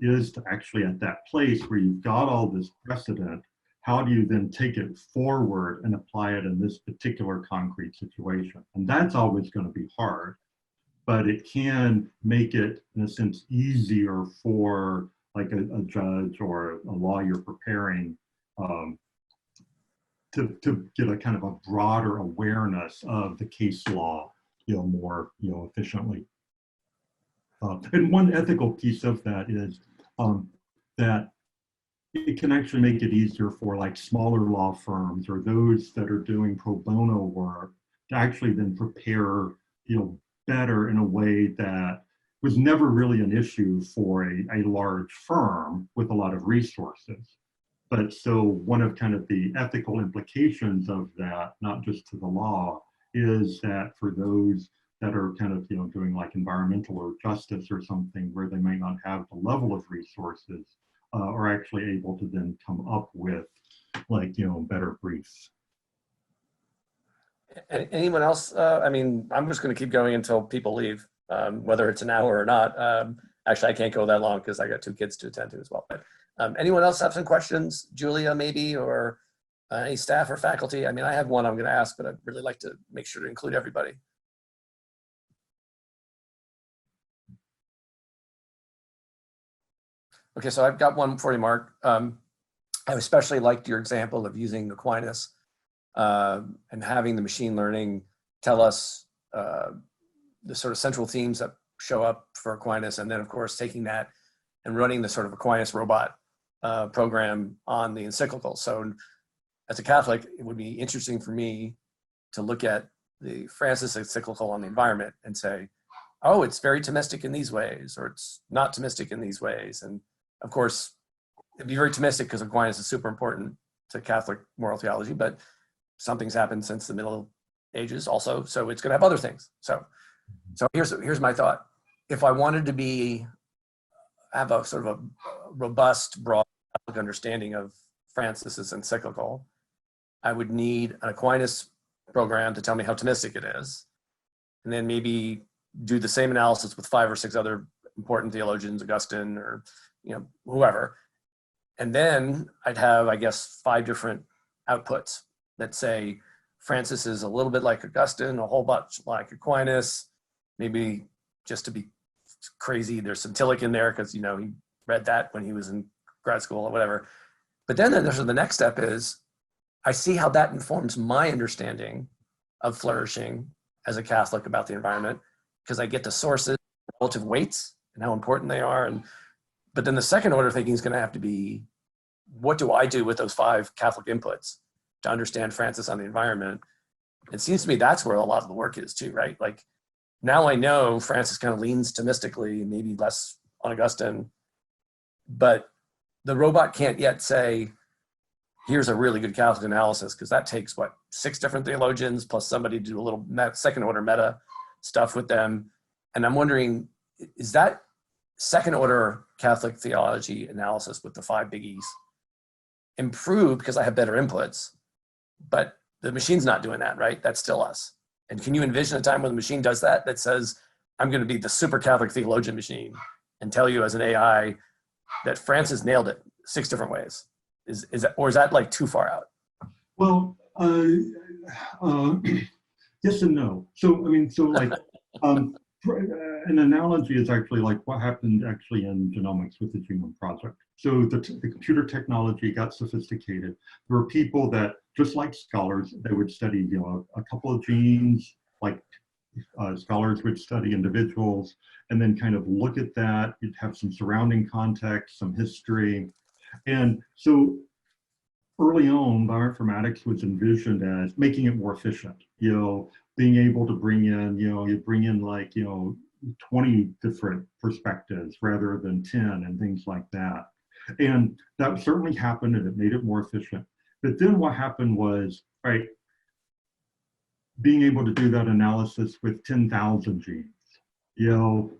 is to actually at that place where you've got all this precedent, how do you then take it forward and apply it in this particular concrete situation? And that's always going to be hard, but it can make it, in a sense, easier for like a judge or a lawyer preparing to get a kind of a broader awareness of the case law, more, efficiently. And one ethical piece of that is that it can actually make it easier for like smaller law firms or those that are doing pro bono work to actually then prepare, better in a way that was never really an issue for a large firm with a lot of resources. But so one of kind of the ethical implications of that, not just to the law, is that for those that are kind of, doing like environmental or justice or something where they might not have the level of resources, are actually able to then come up with like, better briefs.
Anyone else? I mean, I'm just going to keep going until people leave, whether it's an hour or not. Actually, I can't go that long because I got 2 kids to attend to as well. But anyone else have some questions? Julia, maybe, or any staff or faculty? I mean, I have one I'm going to ask, but I'd really like to make sure to include everybody. Okay, so I've got one for you, Mark. I've especially liked your example of using Aquinas and having the machine learning tell us the sort of central themes that show up for Aquinas, and then of course taking that and running the sort of Aquinas robot program on the encyclical. So as a Catholic, it would be interesting for me to look at the Francis encyclical on the environment and say, oh, it's very Thomistic in these ways, or it's not Thomistic in these ways. And of course, it'd be very Thomistic because Aquinas is super important to Catholic moral theology, but something's happened since the Middle Ages also, so it's going to have other things. So here's my thought. If I wanted to have a sort of a robust, broad understanding of Francis's encyclical, I would need an Aquinas program to tell me how Thomistic it is, and then maybe do the same analysis with 5 or 6 other important theologians, Augustine or whoever. And then I'd have, I guess, 5 different outputs that say Francis is a little bit like Augustine, a whole bunch like Aquinas, maybe just to be crazy, there's some Tillich in there because, he read that when he was in grad school or whatever. But then the next step is, I see how that informs my understanding of flourishing as a Catholic about the environment, because I get the sources, relative weights, and how important they are. But then the second order thinking is going to have to be, what do I do with those 5 Catholic inputs to understand Francis on the environment? It seems to me that's where a lot of the work is too, right? Like, now I know Francis kind of leans Thomistically, maybe less on Augustine, but the robot can't yet say, here's a really good Catholic analysis, because that takes, 6 different theologians plus somebody to do a little second order meta stuff with them. And I'm wondering, is that second order Catholic theology analysis with the 5 biggies improved because I have better inputs, but the machine's not doing that, right? That's still us. And can you envision a time when the machine does that, that says, I'm going to be the super Catholic theologian machine and tell you as an AI that Francis nailed it 6 different ways? Is that like too far out?
Well, yes and no. So, like, an analogy is actually like what happened actually in genomics with the Genome Project. So the computer technology got sophisticated. There were people that, just like scholars, they would study, a couple of genes, like scholars would study individuals, and then kind of look at that. You'd have some surrounding context, some history. And so early on, bioinformatics was envisioned as making it more efficient, being able to bring in, you bring in like, 20 different perspectives rather than 10 and things like that. And that certainly happened, and it made it more efficient. But then what happened was, right, being able to do that analysis with 10,000 genes,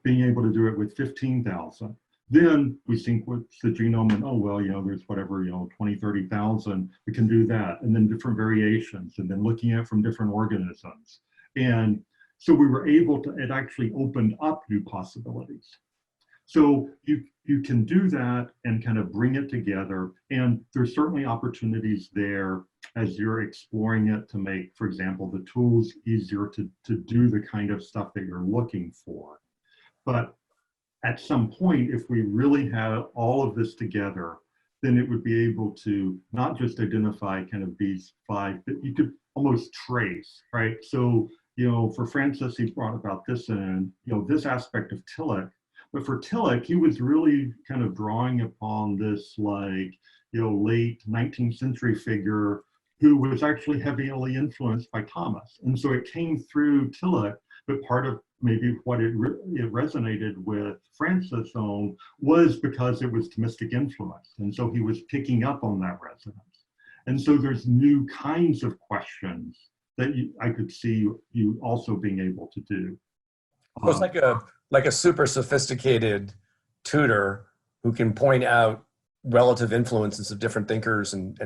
being able to do it with 15,000. Then we sequence the genome and, oh, well, there's whatever, 20, 30,000, we can do that. And then different variations, and then looking at it from different organisms. And so we were able to, it actually opened up new possibilities. So you can do that and kind of bring it together. And there's certainly opportunities there as you're exploring it to make, for example, the tools easier to do the kind of stuff that you're looking for. But at some point, if we really had all of this together, then it would be able to not just identify kind of these 5, but you could almost trace, right? So, for Francis, he brought about this and, this aspect of Tillich. But for Tillich, he was really kind of drawing upon this, like, late 19th century figure who was actually heavily influenced by Thomas. And so it came through Tillich, but part of maybe what it resonated with Francis on was because it was Thomistic influence. And so he was picking up on that resonance. And so there's new kinds of questions that I could see you also being able to do.
So it's like a super sophisticated tutor who can point out relative influences of different thinkers and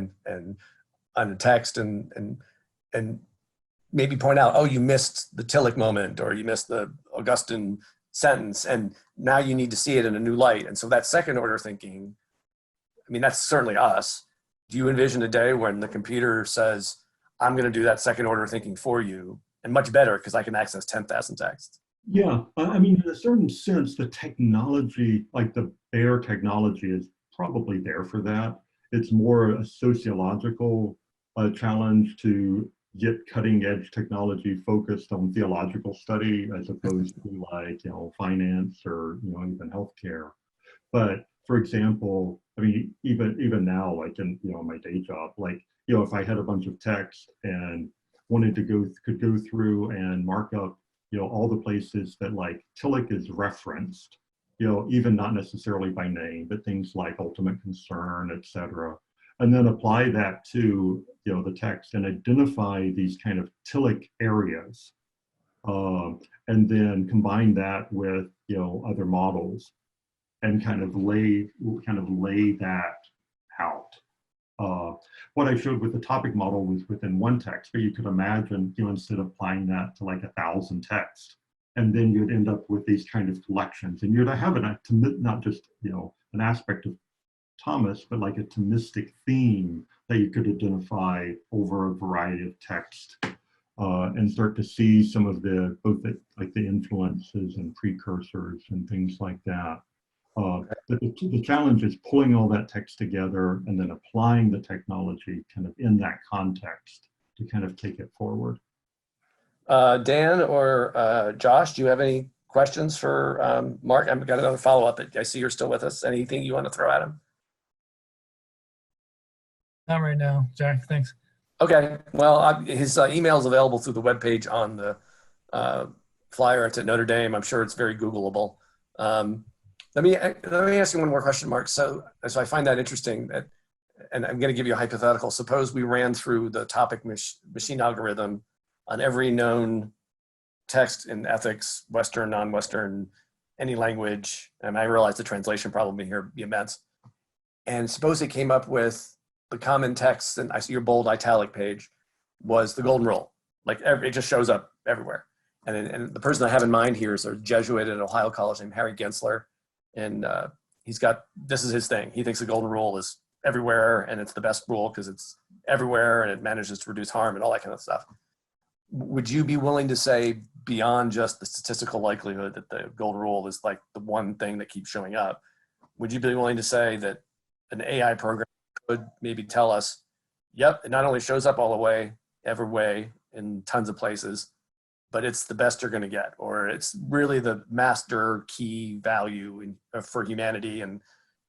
on the text and maybe point out, oh, you missed the Tillich moment, or you missed the Augustine sentence, and now you need to see it in a new light. And so that second order thinking, I mean, that's certainly us. Do you envision a day when the computer says, I'm going to do that second order thinking for you, and much better because I can access 10,000 texts?
Yeah, I mean, in a certain sense, the technology, like the bare technology, is probably there for that. It's more a sociological challenge to get cutting edge technology focused on theological study as opposed to like, finance or, even healthcare. But for example, I mean, even now, like in, my day job, like, if I had a bunch of text and wanted to could go through and mark up, all the places that like Tillich is referenced, even not necessarily by name, but things like ultimate concern, et cetera, and then apply that to, the text and identify these kind of Tillich areas, and then combine that with, other models and kind of lay that out. What I showed with the topic model was within one text, but you could imagine, instead of applying that to like 1,000 texts, and then you'd end up with these kind of collections, and you'd have not just, an aspect of Thomas, but like a Thomistic theme that you could identify over a variety of texts, and start to see some of both the influences and precursors and things like that. The challenge is pulling all that text together and then applying the technology kind of in that context to kind of take it forward.
Dan or Josh, do you have any questions for Mark? I've got another follow-up. I see you're still with us. Anything you want to throw at him?
Not right now, Jack. Thanks.
Okay. Well, his email is available through the webpage on the flyer. It's at Notre Dame. I'm sure it's very Googleable. Let me ask you one more question, Mark. So I find that interesting, and I'm going to give you a hypothetical. Suppose we ran through the topic machine algorithm on every known text in ethics, Western, non-Western, any language, and I realize the translation problem here would be immense. And suppose it came up with the common text, and I see your bold italic page, was the golden rule. Like it just shows up everywhere. And the person I have in mind here is a Jesuit at Ohio College named Harry Gensler. And this is his thing. He thinks the golden rule is everywhere and it's the best rule because it's everywhere and it manages to reduce harm and all that kind of stuff. Would you be willing to say, beyond just the statistical likelihood that the golden rule is like the one thing that keeps showing up, would you be willing to say that an AI program could maybe tell us, yep, it not only shows up all the way, every way, in tons of places, but it's the best you're going to get, or it's really the master key value for humanity? And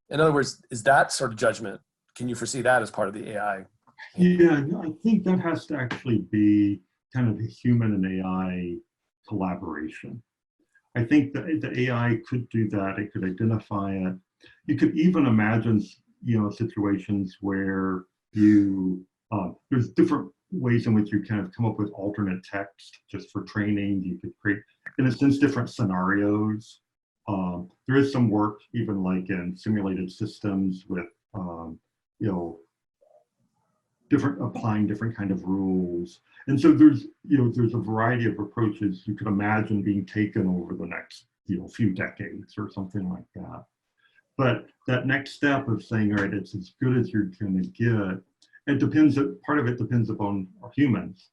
in other words, is that sort of judgment, can you foresee that as part of the AI?
Yeah, I think that has to actually be kind of a human and AI collaboration. I think that the AI could do that. It could identify it. You could even imagine, situations where there's different ways in which you kind of come up with alternate text just for training. You could create, in a sense, different scenarios. There is some work even like in simulated systems with, applying different kind of rules. And so there's a variety of approaches you could imagine being taken over the next, few decades or something like that. But that next step of saying, all right, it's as good as you're going to get, it depends, part of it depends upon humans.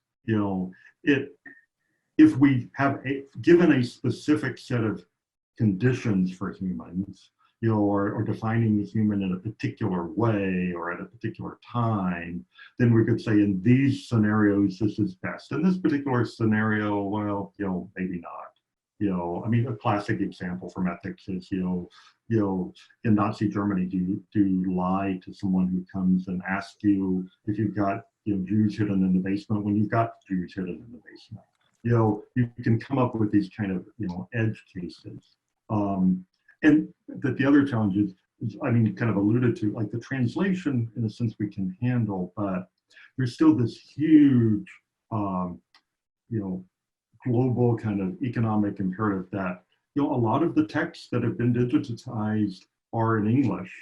If we have given a specific set of conditions for humans, or defining the human in a particular way or at a particular time, then we could say in these scenarios, this is best. In this particular scenario, well, maybe not. I mean, a classic example from ethics is, in Nazi Germany, do you lie to someone who comes and asks you if you've got Jews hidden in the basement when you've got Jews hidden in the basement? You can come up with these kind of edge cases. And that the other challenge is, I mean, kind of alluded to, like the translation in a sense we can handle, but there's still this huge, global kind of economic imperative that, a lot of the texts that have been digitized are in English.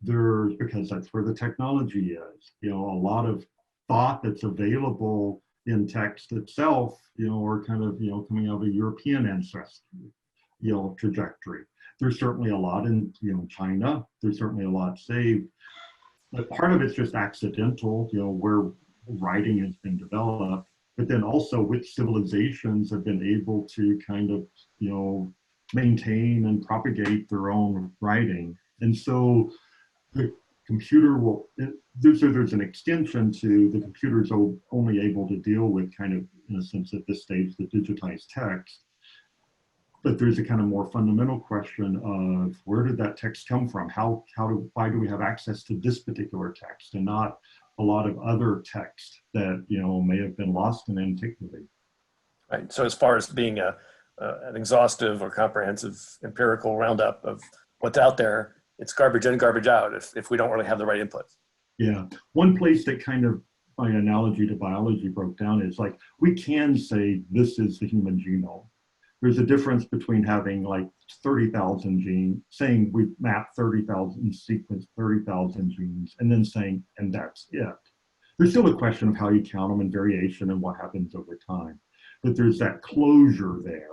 because that's where the technology is. You know, a lot of thought that's available in text itself, you know, are kind of, you know, coming out of a European ancestry, you know, trajectory. There's certainly a lot in, you know, China. There's certainly a lot saved, but part of it's just accidental, you know, where writing has been developed, but then also which civilizations have been able to kind of, you know, maintain and propagate their own writing. And so the computer will, there's an extension to the computer's only able to deal with kind of, in a sense at this stage, the digitized text. But there's a kind of more fundamental question of where did that text come from? Why do we have access to this particular text and not a lot of other text that, you know, may have been lost in antiquity?
Right. So as far as being an exhaustive or comprehensive empirical roundup of what's out there, it's garbage in, garbage out if we don't really have the right inputs.
Yeah. One place that kind of, by analogy to biology, broke down is like, we can say this is the human genome. There's a difference between having like 30,000 genes, saying we've mapped 30,000, sequenced 30,000 genes, and then saying, and that's it. There's still a question of how you count them and variation and what happens over time. But there's that closure there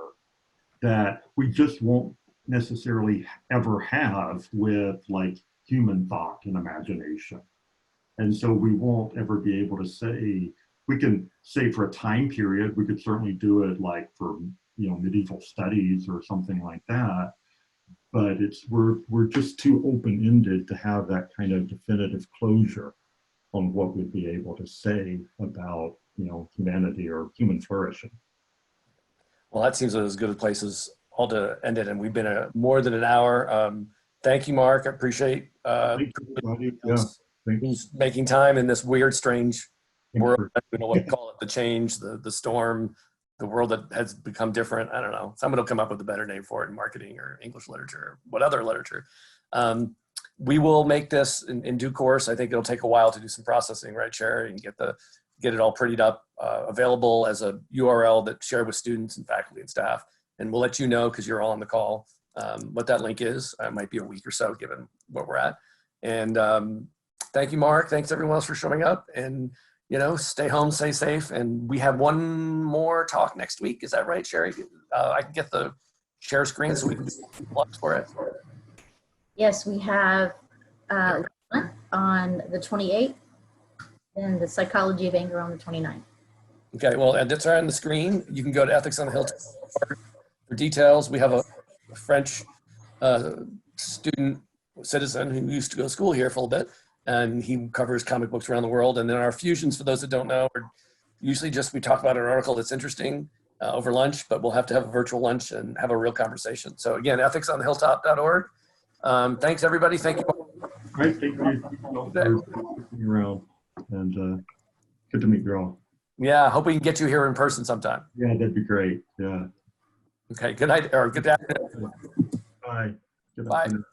that we just won't necessarily ever have with like human thought and imagination. And so we won't ever be able to say, we can say for a time period, we could certainly do it like for, you know, medieval studies or something like that, but we're just too open-ended to have that kind of definitive closure on what we'd be able to say about, you know, humanity or human flourishing.
Well, that seems as good a place as all to end it, and we've been more than an hour. Thank you, Mark. I appreciate who's making time in this weird, strange world. I don't know what to call it, the change, the storm, the world that has become different. I don't know. Someone will come up with a better name for it in marketing or English literature or what other literature. We will make this in due course. I think it'll take a while to do some processing, right, Sherry, and get it all prettied up, available as a URL that's shared with students and faculty and staff. And we'll let you know, because you're all on the call, what that link is. It might be a week or so, given where we're at. And thank you, Mark. Thanks everyone else for showing up. And, you know, stay home, stay safe. And we have one more talk next week. Is that right, Sherry? I can get the share screen so we can do plugs for it.
Yes, we have on the 28th and the psychology of anger on the 29th.
Okay, well, that's right on the screen. You can go to Ethics on the Hill for details. We have a French citizen who used to go to school here for a little bit, and he covers comic books around the world. And then our fusions, for those that don't know, are usually just we talk about an article that's interesting over lunch, but we'll have to have a virtual lunch and have a real conversation. So again, ethicsonthehilltop.org. Thanks, everybody. Thank you.
All right, thank you for being around, and good to meet you all.
Yeah, hope we can get you here in person sometime.
Yeah, that'd be great. Yeah.
Okay, good night, or good afternoon.
Bye. Good
Bye.
afternoon.